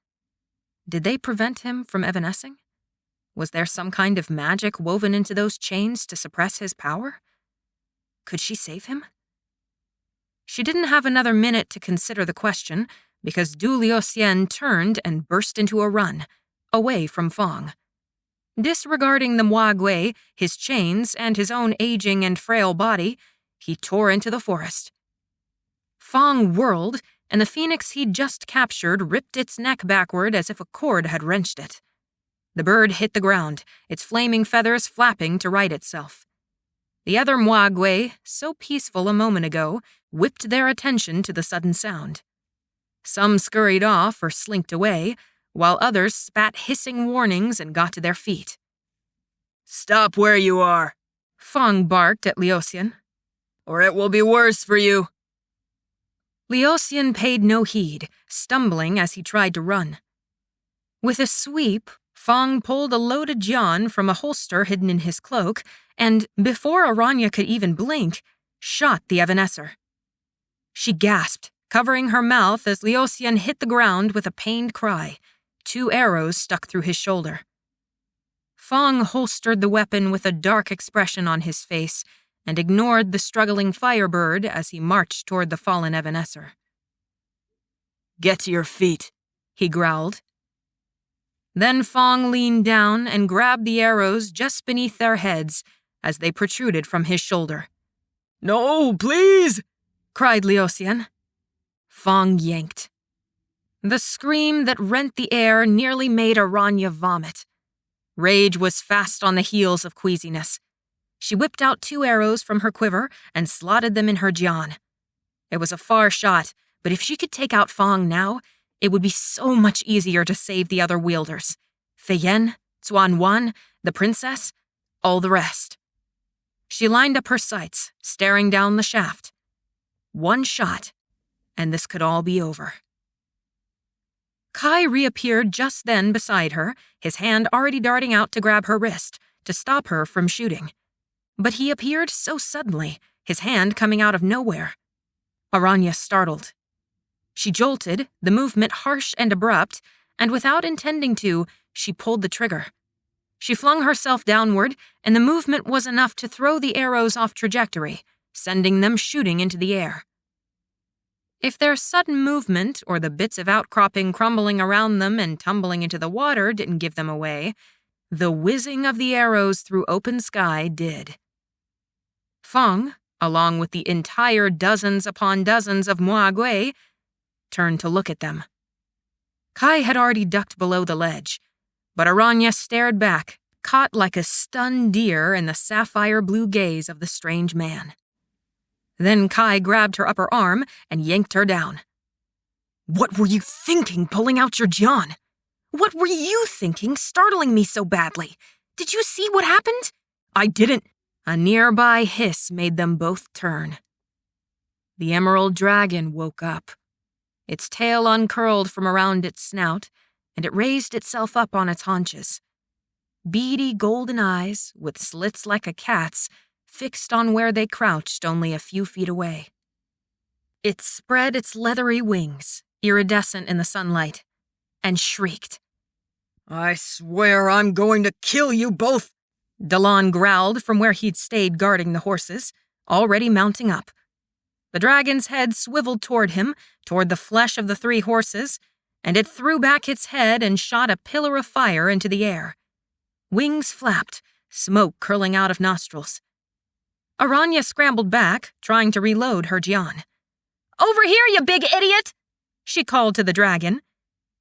Speaker 1: Did they prevent him from evanescing? Was there some kind of magic woven into those chains to suppress his power? Could she save him? She didn't have another minute to consider the question, because Du Liuxian turned and burst into a run, away from Feng. Disregarding the Mwagwe, his chains, and his own aging and frail body, he tore into the forest. Feng whirled, and the phoenix he'd just captured ripped its neck backward as if a cord had wrenched it. The bird hit the ground, its flaming feathers flapping to right itself. The other Mwagwe, so peaceful a moment ago, whipped their attention to the sudden sound. Some scurried off or slinked away, while others spat hissing warnings and got to their feet.
Speaker 3: "Stop where you are,"
Speaker 1: Feng barked at Liuxian.
Speaker 3: "or it will be worse for you."
Speaker 1: Liuxian paid no heed, stumbling as he tried to run. With a sweep, Feng pulled a loaded jian from a holster hidden in his cloak, and, before Aranya could even blink, shot the Evanescer. She gasped, covering her mouth as Liuxian hit the ground with a pained cry. 2 arrows stuck through his shoulder. Feng holstered the weapon with a dark expression on his face and ignored the struggling firebird as he marched toward the fallen Evanescer.
Speaker 3: "Get to your feet,"
Speaker 1: he growled. Then Feng leaned down and grabbed the arrows just beneath their heads as they protruded from his shoulder.
Speaker 3: "No, please!"
Speaker 1: cried Liuxian. Feng yanked. The scream that rent the air nearly made Aranya vomit. Rage was fast on the heels of queasiness. She whipped out 2 arrows from her quiver and slotted them in her jian. It was a far shot, but if she could take out Fong now, it would be so much easier to save the other wielders. Feiyan, Zuan Wan, the princess, all the rest. She lined up her sights, staring down the shaft. 1 shot, and this could all be over. Kai reappeared just then beside her, his hand already darting out to grab her wrist, to stop her from shooting. But he appeared so suddenly, his hand coming out of nowhere. Aranya startled. She jolted, the movement harsh and abrupt, and without intending to, she pulled the trigger. She flung herself downward, and the movement was enough to throw the arrows off trajectory, sending them shooting into the air. If their sudden movement or the bits of outcropping crumbling around them and tumbling into the water didn't give them away, the whizzing of the arrows through open sky did. Fong, along with the entire dozens upon dozens of Moagui, turned to look at them. Kai had already ducked below the ledge, but Aranya stared back, caught like a stunned deer in the sapphire blue gaze of the strange man. Then Kai grabbed her upper arm and yanked her down. "What were you thinking pulling out your jian? What were you thinking startling me so badly? Did you see what happened?" "I didn't." A nearby hiss made them both turn. The emerald dragon woke up. Its tail uncurled from around its snout, and it raised itself up on its haunches. Beady golden eyes, with slits like a cat's, fixed on where they crouched only a few feet away. It spread its leathery wings, iridescent in the sunlight, and shrieked.
Speaker 3: "I swear I'm going to kill you both!"
Speaker 1: Delon growled from where he'd stayed guarding the horses, already mounting up. The dragon's head swiveled toward him, toward the flesh of the 3 horses, and it threw back its head and shot a pillar of fire into the air. Wings flapped, smoke curling out of nostrils. Aranya scrambled back, trying to reload her jian. "Over here, you big idiot!" she called to the dragon.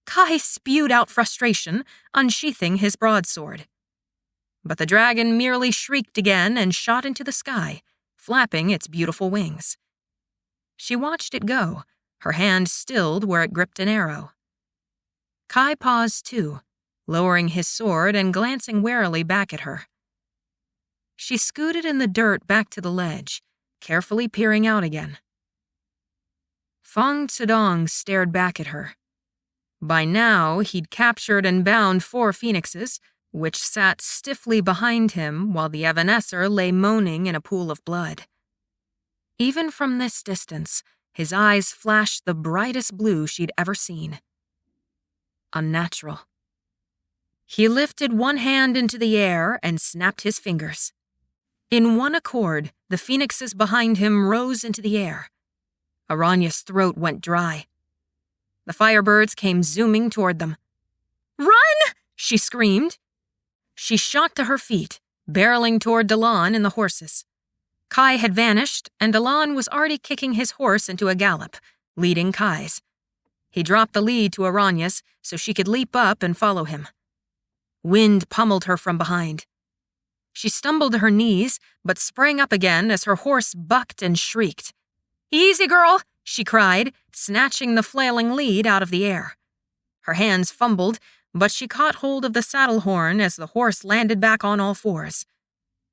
Speaker 1: Kai spewed out frustration, unsheathing his broadsword. But the dragon merely shrieked again and shot into the sky, flapping its beautiful wings. She watched it go, her hand stilled where it gripped an arrow. Kai paused too, lowering his sword and glancing warily back at her. She scooted in the dirt back to the ledge, carefully peering out again. Fong Tudong stared back at her. By now, he'd captured and bound 4 phoenixes, which sat stiffly behind him while the evanescer lay moaning in a pool of blood. Even from this distance, his eyes flashed the brightest blue she'd ever seen. Unnatural. He lifted one hand into the air and snapped his fingers. In one accord, the phoenixes behind him rose into the air. Aranya's throat went dry. The firebirds came zooming toward them. "Run!" she screamed. She shot to her feet, barreling toward Delon and the horses. Kai had vanished, and Delon was already kicking his horse into a gallop, leading Kai's. He dropped the lead to Aranya's so she could leap up and follow him. Wind pummeled her from behind. She stumbled to her knees, but sprang up again as her horse bucked and shrieked. "Easy, girl!" she cried, snatching the flailing lead out of the air. Her hands fumbled, but she caught hold of the saddle horn as the horse landed back on all 4s.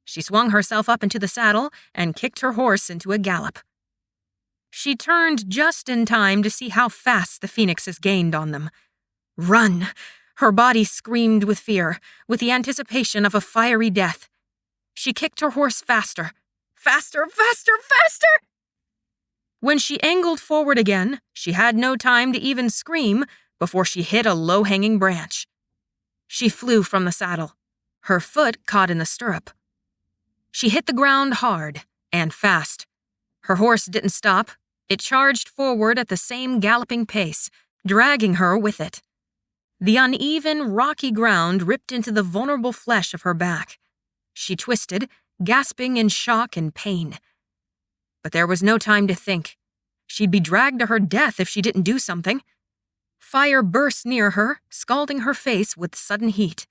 Speaker 1: She swung herself up into the saddle and kicked her horse into a gallop. She turned just in time to see how fast the phoenixes gained on them. "Run!" Her body screamed with fear, with the anticipation of a fiery death. She kicked her horse faster. Faster, faster, faster! When she angled forward again, she had no time to even scream before she hit a low-hanging branch. She flew from the saddle. Her foot caught in the stirrup. She hit the ground hard and fast. Her horse didn't stop. It charged forward at the same galloping pace, dragging her with it. The uneven, rocky ground ripped into the vulnerable flesh of her back. She twisted, gasping in shock and pain. But there was no time to think. She'd be dragged to her death if she didn't do something. Fire burst near her, scalding her face with sudden heat.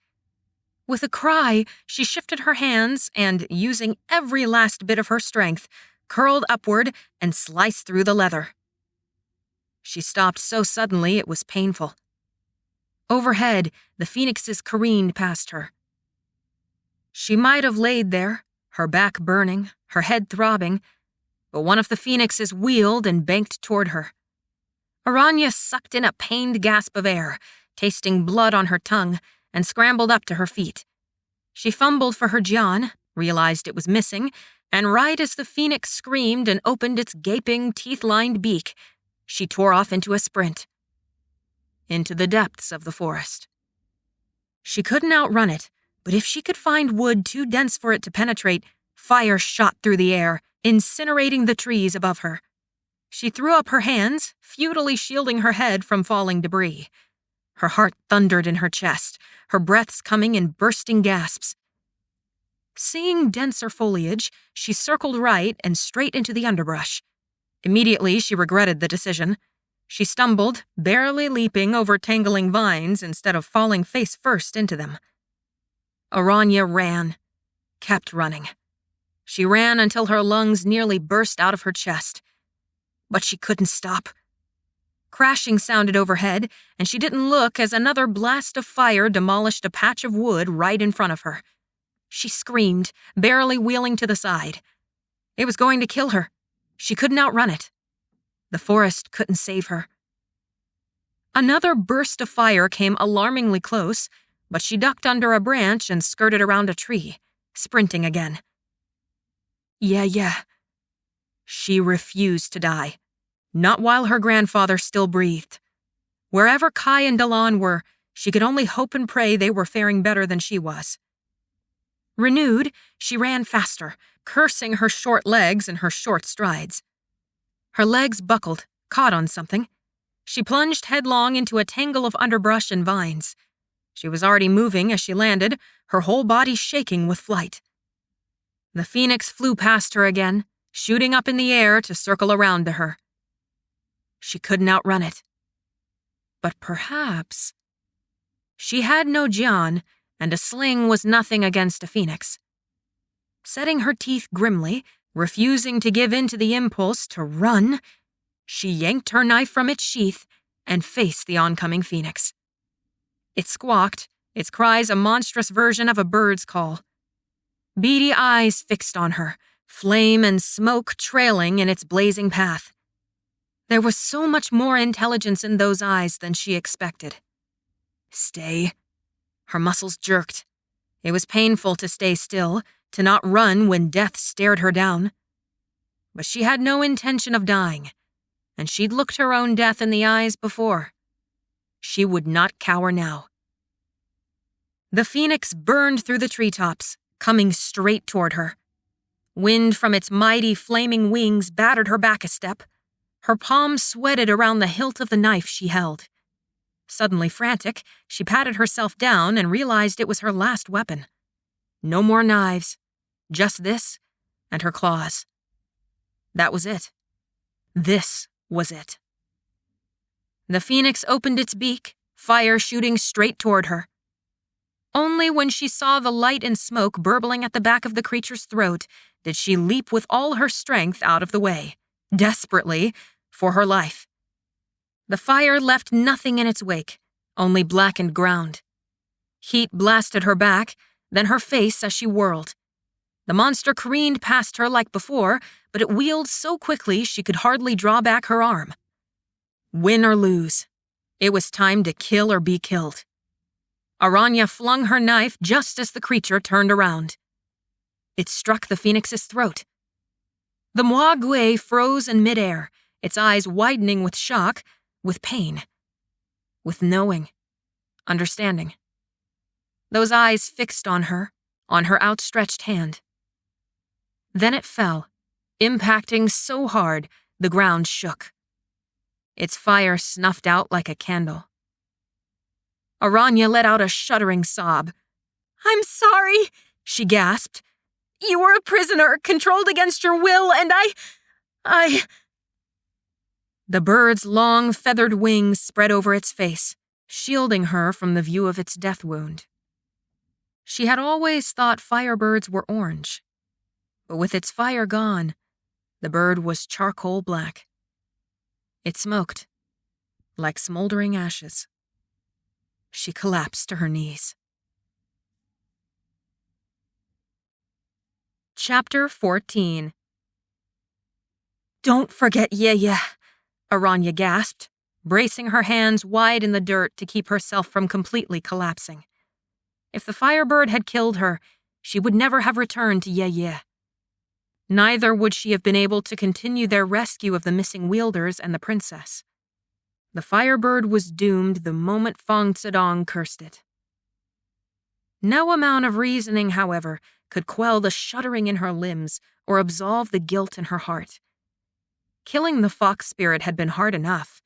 Speaker 1: With a cry, she shifted her hands and, using every last bit of her strength, curled upward and sliced through the leather. She stopped so suddenly it was painful. Overhead, the phoenixes careened past her. She might have laid there, her back burning, her head throbbing, but one of the phoenixes wheeled and banked toward her. Aranya sucked in a pained gasp of air, tasting blood on her tongue, and scrambled up to her feet. She fumbled for her jian, realized it was missing, and right as the phoenix screamed and opened its gaping, teeth-lined beak, she tore off into a sprint. Into the depths of the forest. She couldn't outrun it, but if she could find wood too dense for it to penetrate, fire shot through the air, incinerating the trees above her. She threw up her hands, futilely shielding her head from falling debris. Her heart thundered in her chest, her breaths coming in bursting gasps. Seeing denser foliage, she circled right and straight into the underbrush. Immediately, she regretted the decision. She stumbled, barely leaping over tangling vines instead of falling face first into them. Aranya ran, kept running. She ran until her lungs nearly burst out of her chest. But she couldn't stop. Crashing sounded overhead, and she didn't look as another blast of fire demolished a patch of wood right in front of her. She screamed, barely wheeling to the side. It was going to kill her. She couldn't outrun it. The forest couldn't save her. Another burst of fire came alarmingly close, but she ducked under a branch and skirted around a tree, sprinting again. Yeah. She refused to die. Not while her grandfather still breathed. Wherever Kai and Dalan were, she could only hope and pray they were faring better than she was. Renewed, she ran faster, cursing her short legs and her short strides. Her legs buckled, caught on something. She plunged headlong into a tangle of underbrush and vines. She was already moving as she landed, her whole body shaking with flight. The phoenix flew past her again, shooting up in the air to circle around to her. She couldn't outrun it. But perhaps... She had no jian, and a sling was nothing against a phoenix. Setting her teeth grimly, refusing to give in to the impulse to run, she yanked her knife from its sheath and faced the oncoming phoenix. It squawked, its cries a monstrous version of a bird's call. Beady eyes fixed on her, flame and smoke trailing in its blazing path. There was so much more intelligence in those eyes than she expected. Stay. Her muscles jerked. It was painful to stay still, to not run when death stared her down. But she had no intention of dying, and she'd looked her own death in the eyes before. She would not cower now. The phoenix burned through the treetops, coming straight toward her. Wind from its mighty flaming wings battered her back a step. Her palms sweated around the hilt of the knife she held. Suddenly frantic, she patted herself down and realized it was her last weapon. No more knives, just this and her claws. That was it. This was it. The phoenix opened its beak, fire shooting straight toward her. Only when she saw the light and smoke burbling at the back of the creature's throat did she leap with all her strength out of the way, desperately, for her life. The fire left nothing in its wake, only blackened ground. Heat blasted her back, then her face as she whirled. The monster careened past her like before, but it wheeled so quickly she could hardly draw back her arm. Win or lose, it was time to kill or be killed. Aranya flung her knife just as the creature turned around. It struck the phoenix's throat. The Moi Gui froze in midair, its eyes widening with shock, with pain, with knowing, understanding. Those eyes fixed on her outstretched hand. Then it fell, impacting so hard the ground shook. Its fire snuffed out like a candle. Aranya let out a shuddering sob. "I'm sorry," she gasped. "You were a prisoner, controlled against your will, and I... The bird's long, feathered wings spread over its face, shielding her from the view of its death wound. She had always thought firebirds were orange, but with its fire gone, the bird was charcoal black. It smoked, like smoldering ashes. She collapsed to her knees. Chapter 14. "Don't forget Yeye," Aranya gasped, bracing her hands wide in the dirt to keep herself from completely collapsing. If the firebird had killed her, she would never have returned to Yeye. Neither would she have been able to continue their rescue of the missing wielders and the princess. The firebird was doomed the moment Fong Tsedong cursed it. No amount of reasoning, however, could quell the shuddering in her limbs or absolve the guilt in her heart. Killing the fox spirit had been hard enough.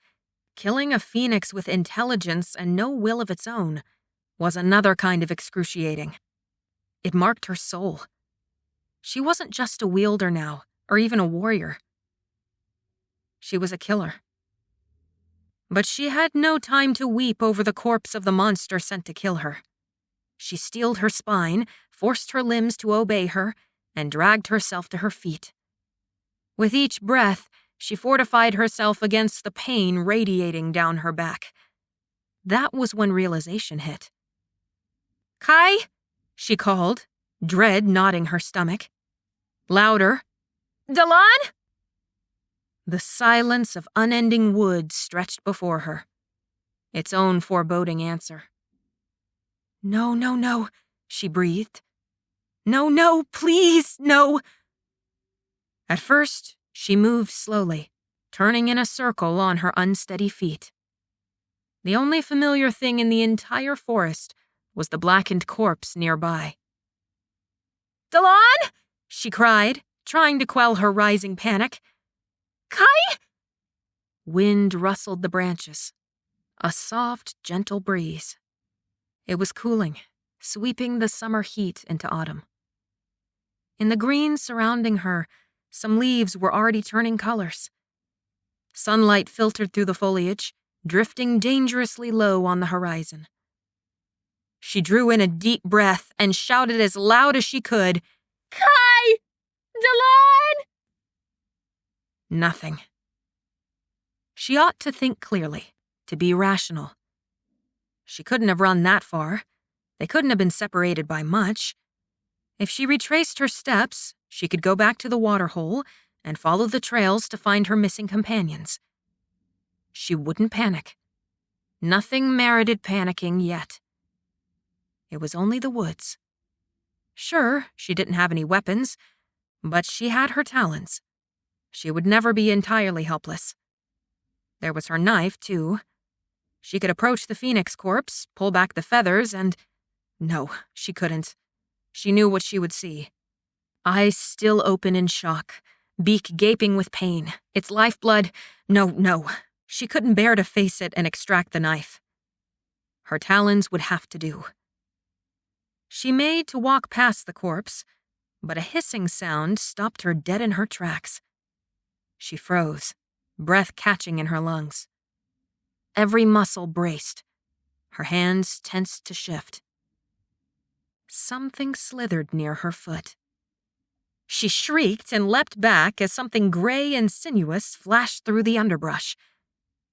Speaker 1: Killing a phoenix with intelligence and no will of its own was another kind of excruciating. It marked her soul. She wasn't just a wielder now, or even a warrior. She was a killer. But she had no time to weep over the corpse of the monster sent to kill her. She steeled her spine, forced her limbs to obey her, and dragged herself to her feet. With each breath, she fortified herself against the pain radiating down her back. That was when realization hit. "Kai," she called, dread knotting her stomach. Louder. "Dalan?" The silence of unending woods stretched before her, its own foreboding answer. "No, no, no," she breathed. "No, no, please, no." At first, she moved slowly, turning in a circle on her unsteady feet. The only familiar thing in the entire forest was the blackened corpse nearby. "Dalan!" she cried, trying to quell her rising panic. "Kai!" Wind rustled the branches, a soft, gentle breeze. It was cooling, sweeping the summer heat into autumn. In the green surrounding her, some leaves were already turning colors. Sunlight filtered through the foliage, drifting dangerously low on the horizon. She drew in a deep breath and shouted as loud as she could, "Kai! Dalan!" Nothing. She ought to think clearly, to be rational. She couldn't have run that far. They couldn't have been separated by much. If she retraced her steps, she could go back to the waterhole and follow the trails to find her missing companions. She wouldn't panic. Nothing merited panicking yet. It was only the woods. Sure, she didn't have any weapons, but she had her talents. She would never be entirely helpless. There was her knife, too. She could approach the phoenix corpse, pull back the feathers, and... No, she couldn't. She knew what she would see. Eyes still open in shock, beak gaping with pain, its lifeblood... No. She couldn't bear to face it and extract the knife. Her talons would have to do. She made to walk past the corpse, but a hissing sound stopped her dead in her tracks. She froze, breath catching in her lungs. Every muscle braced. Her hands tensed to shift. Something slithered near her foot. She shrieked and leapt back as something gray and sinuous flashed through the underbrush.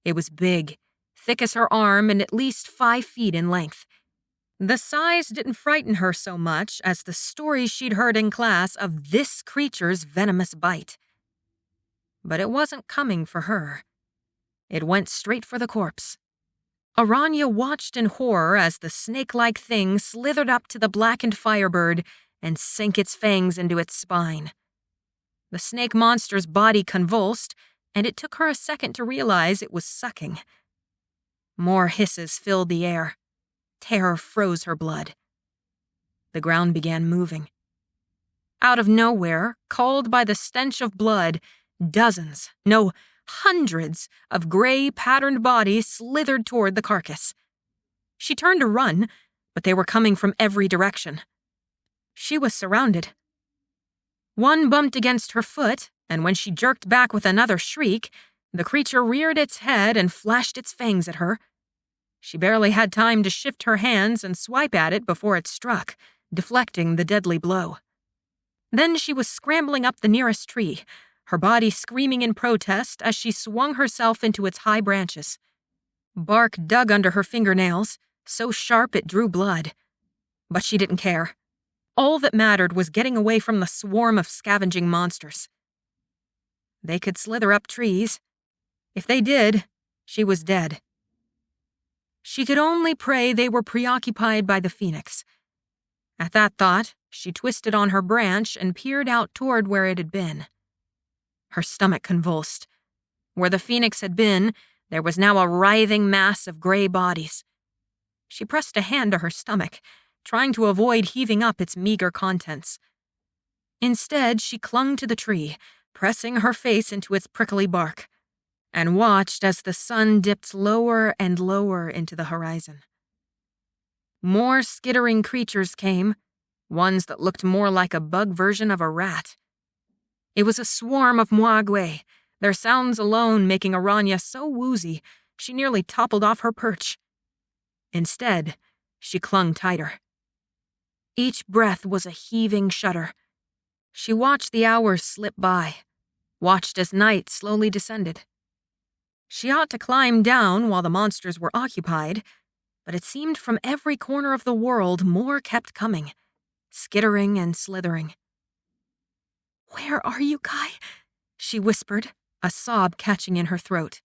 Speaker 1: It was big, thick as her arm and at least 5 feet in length. The size didn't frighten her so much as the stories she'd heard in class of this creature's venomous bite. But it wasn't coming for her. It went straight for the corpse. Aranya watched in horror as the snake-like thing slithered up to the blackened firebird and sank its fangs into its spine. The snake monster's body convulsed, and it took her a second to realize it was sucking. More hisses filled the air. Terror froze her blood. The ground began moving. Out of nowhere, called by the stench of blood, dozens, no, hundreds of gray, patterned bodies slithered toward the carcass. She turned to run, but they were coming from every direction. She was surrounded. One bumped against her foot, and when she jerked back with another shriek, the creature reared its head and flashed its fangs at her. She barely had time to shift her hands and swipe at it before it struck. deflecting the deadly blow. Then she was scrambling up the nearest tree, her body screaming in protest as she swung herself into its high branches. Bark dug under her fingernails, so sharp it drew blood. But she didn't care. All that mattered was getting away from the swarm of scavenging monsters. They could slither up trees. If they did, she was dead. She could only pray they were preoccupied by the phoenix. At that thought, she twisted on her branch and peered out toward where it had been. Her stomach convulsed. Where the phoenix had been, there was now a writhing mass of gray bodies. She pressed a hand to her stomach, trying to avoid heaving up its meager contents. Instead, she clung to the tree, pressing her face into its prickly bark, and watched as the sun dipped lower and lower into the horizon. More skittering creatures came, ones that looked more like a bug version of a rat. It was a swarm of moagwe, their sounds alone making Aranya so woozy she nearly toppled off her perch. Instead, she clung tighter. Each breath was a heaving shudder. She watched the hours slip by, watched as night slowly descended. She ought to climb down while the monsters were occupied, but it seemed from every corner of the world more kept coming, skittering and slithering. "Where are you, Kai?" she whispered, a sob catching in her throat.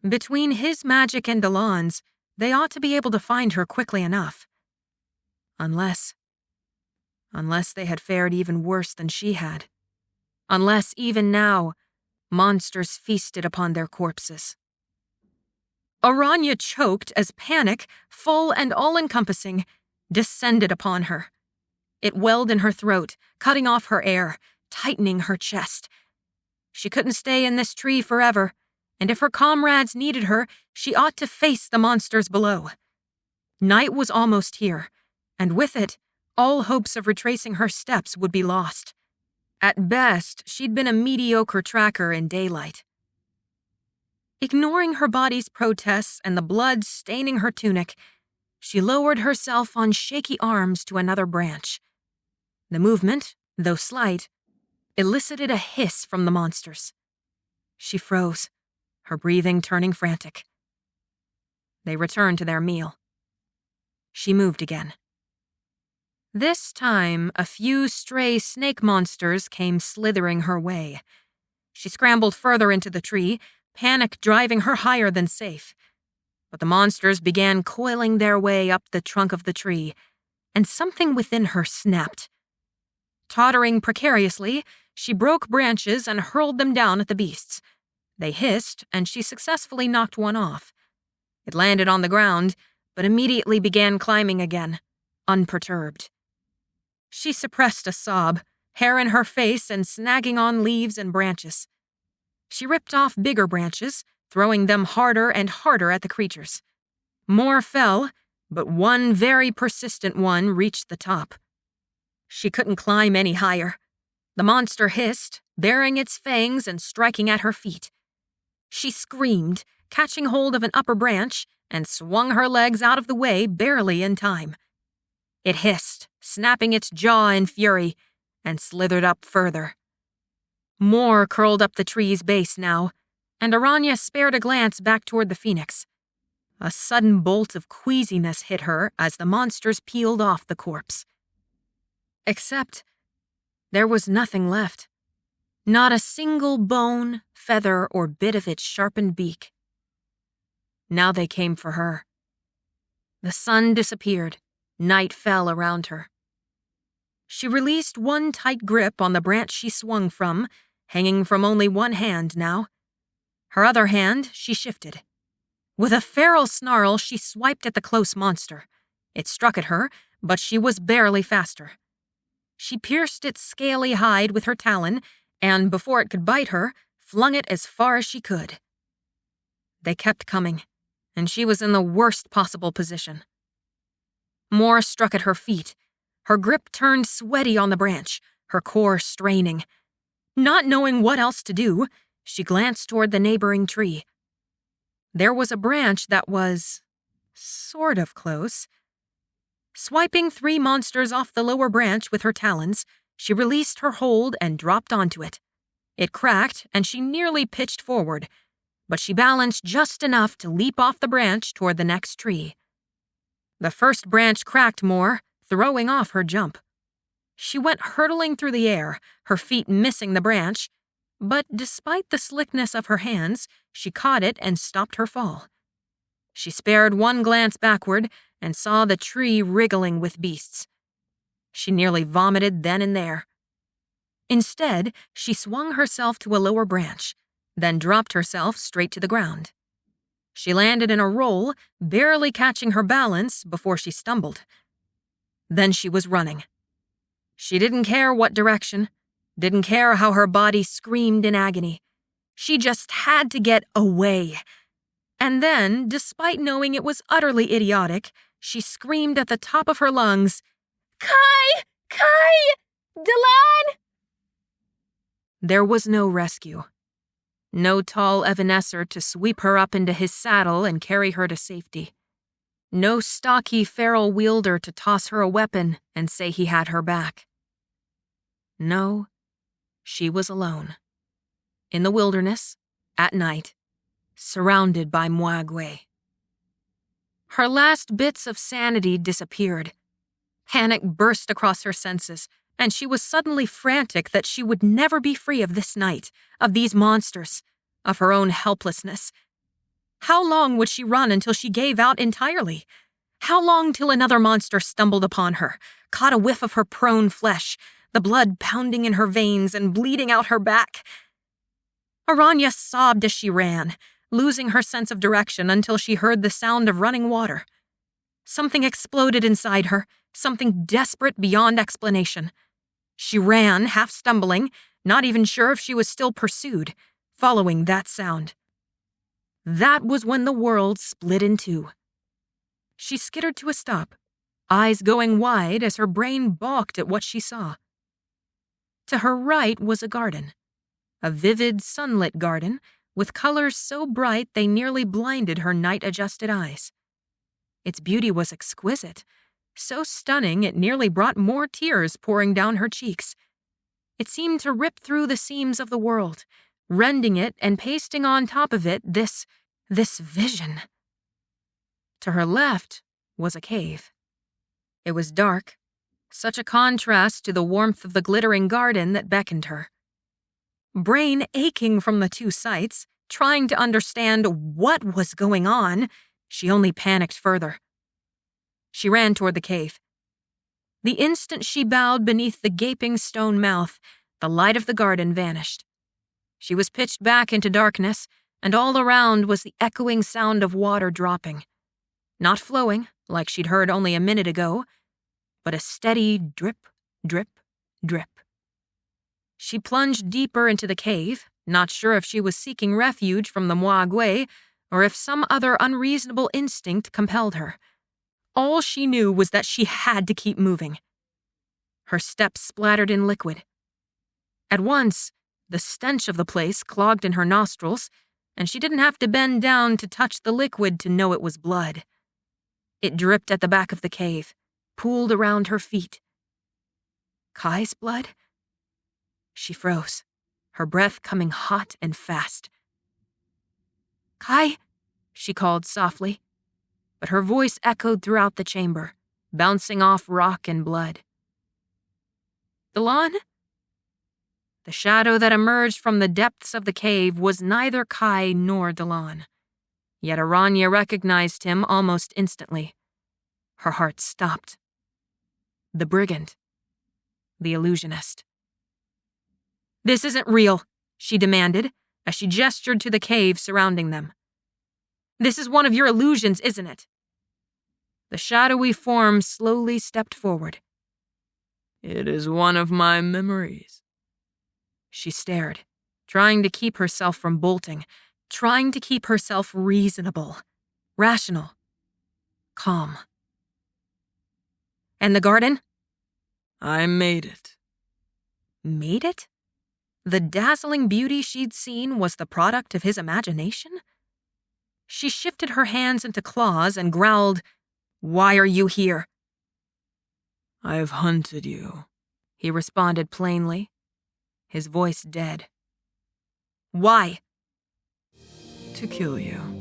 Speaker 1: Between his magic and Delon's, they ought to be able to find her quickly enough. Unless they had fared even worse than she had. Unless, even now, monsters feasted upon their corpses. Aranya choked as panic, full and all-encompassing, descended upon her. It welled in her throat, cutting off her air, tightening her chest. She couldn't stay in this tree forever, and if her comrades needed her, she ought to face the monsters below. Night was almost here, and with it, all hopes of retracing her steps would be lost. At best, she'd been a mediocre tracker in daylight. Ignoring her body's protests and the blood staining her tunic, she lowered herself on shaky arms to another branch. The movement, though slight, elicited a hiss from the monsters. She froze, her breathing turning frantic. They returned to their meal. She moved again. This time, a few stray snake monsters came slithering her way. She scrambled further into the tree, panic driving her higher than safe. But the monsters began coiling their way up the trunk of the tree, and something within her snapped. Tottering precariously, she broke branches and hurled them down at the beasts. They hissed, and she successfully knocked one off. It landed on the ground, but immediately began climbing again, unperturbed. She suppressed a sob, hair in her face and snagging on leaves and branches. She ripped off bigger branches, throwing them harder and harder at the creatures. More fell, but one very persistent one reached the top. She couldn't climb any higher. The monster hissed, baring its fangs and striking at her feet. She screamed, catching hold of an upper branch, and swung her legs out of the way barely in time. It hissed, snapping its jaw in fury, and slithered up further. More curled up the tree's base now, and Aranya spared a glance back toward the phoenix. A sudden bolt of queasiness hit her as the monsters peeled off the corpse. Except there was nothing left. Not a single bone, feather, or bit of its sharpened beak. Now they came for her. The sun disappeared. Night fell around her. She released one tight grip on the branch she swung from, hanging from only one hand now. Her other hand she shifted. With a feral snarl, she swiped at the close monster. It struck at her, but she was barely faster. She pierced its scaly hide with her talon, and before it could bite her, flung it as far as she could. They kept coming, and she was in the worst possible position. More struck at her feet. Her grip turned sweaty on the branch, her core straining. Not knowing what else to do, she glanced toward the neighboring tree. There was a branch that was sort of close. Swiping 3 monsters off the lower branch with her talons, she released her hold and dropped onto it. It cracked, and she nearly pitched forward, but she balanced just enough to leap off the branch toward the next tree. The first branch cracked more, throwing off her jump. She went hurtling through the air, her feet missing the branch, but despite the slickness of her hands, she caught it and stopped her fall. She spared one glance backward and saw the tree wriggling with beasts. She nearly vomited then and there. Instead, she swung herself to a lower branch, then dropped herself straight to the ground. She landed in a roll, barely catching her balance before she stumbled. Then she was running. She didn't care what direction, didn't care how her body screamed in agony. She just had to get away. And then, despite knowing it was utterly idiotic, she screamed at the top of her lungs, "Kai! Kai! Dylan!" There was no rescue. No tall Evanescer to sweep her up into his saddle and carry her to safety. No stocky feral wielder to toss her a weapon and say he had her back. No, she was alone. In the wilderness, at night, surrounded by Mwagwe. Her last bits of sanity disappeared. Panic burst across her senses, and she was suddenly frantic that she would never be free of this night, of these monsters, of her own helplessness. How long would she run until she gave out entirely? How long till another monster stumbled upon her, caught a whiff of her prone flesh, the blood pounding in her veins and bleeding out her back? Aranya sobbed as she ran, losing her sense of direction until she heard the sound of running water. Something exploded inside her, something desperate beyond explanation. She ran, half stumbling, not even sure if she was still pursued, following that sound. That was when the world split in two. She skittered to a stop, eyes going wide as her brain balked at what she saw. To her right was a garden, a vivid, sunlit garden with colors so bright they nearly blinded her night-adjusted eyes. Its beauty was exquisite, so stunning it nearly brought more tears pouring down her cheeks. It seemed to rip through the seams of the world, rending it and pasting on top of it this vision. To her left was a cave. It was dark, such a contrast to the warmth of the glittering garden that beckoned her. Brain aching from the two sights, trying to understand what was going on, she only panicked further. She ran toward the cave. The instant she bowed beneath the gaping stone mouth, the light of the garden vanished. She was pitched back into darkness, and all around was the echoing sound of water dropping. Not flowing, like she'd heard only a minute ago, but a steady drip, drip, drip. She plunged deeper into the cave, not sure if she was seeking refuge from the Mwagwe or if some other unreasonable instinct compelled her. All she knew was that she had to keep moving. Her steps splattered in liquid. At once, the stench of the place clogged in her nostrils, and she didn't have to bend down to touch the liquid to know it was blood. It dripped at the back of the cave, pooled around her feet. Kai's blood? She froze, her breath coming hot and fast. "Kai," she called softly, but her voice echoed throughout the chamber, bouncing off rock and blood. "Dylan?" The shadow that emerged from the depths of the cave was neither Kai nor Dylan. Yet Aranya recognized him almost instantly. Her heart stopped. The brigand. The illusionist. "This isn't real," she demanded, as she gestured to the cave surrounding them. "This is one of your illusions, isn't it?" The shadowy form slowly stepped forward.
Speaker 3: "It is one of my memories."
Speaker 1: She stared, trying to keep herself from bolting, trying to keep herself reasonable, rational, calm. "And the garden?"
Speaker 3: "I made it."
Speaker 1: Made it? The dazzling beauty she'd seen was the product of his imagination? She shifted her hands into claws and growled, "Why are you here?"
Speaker 3: I have hunted you,
Speaker 1: he responded plainly, his voice dead. Why?
Speaker 3: To kill you.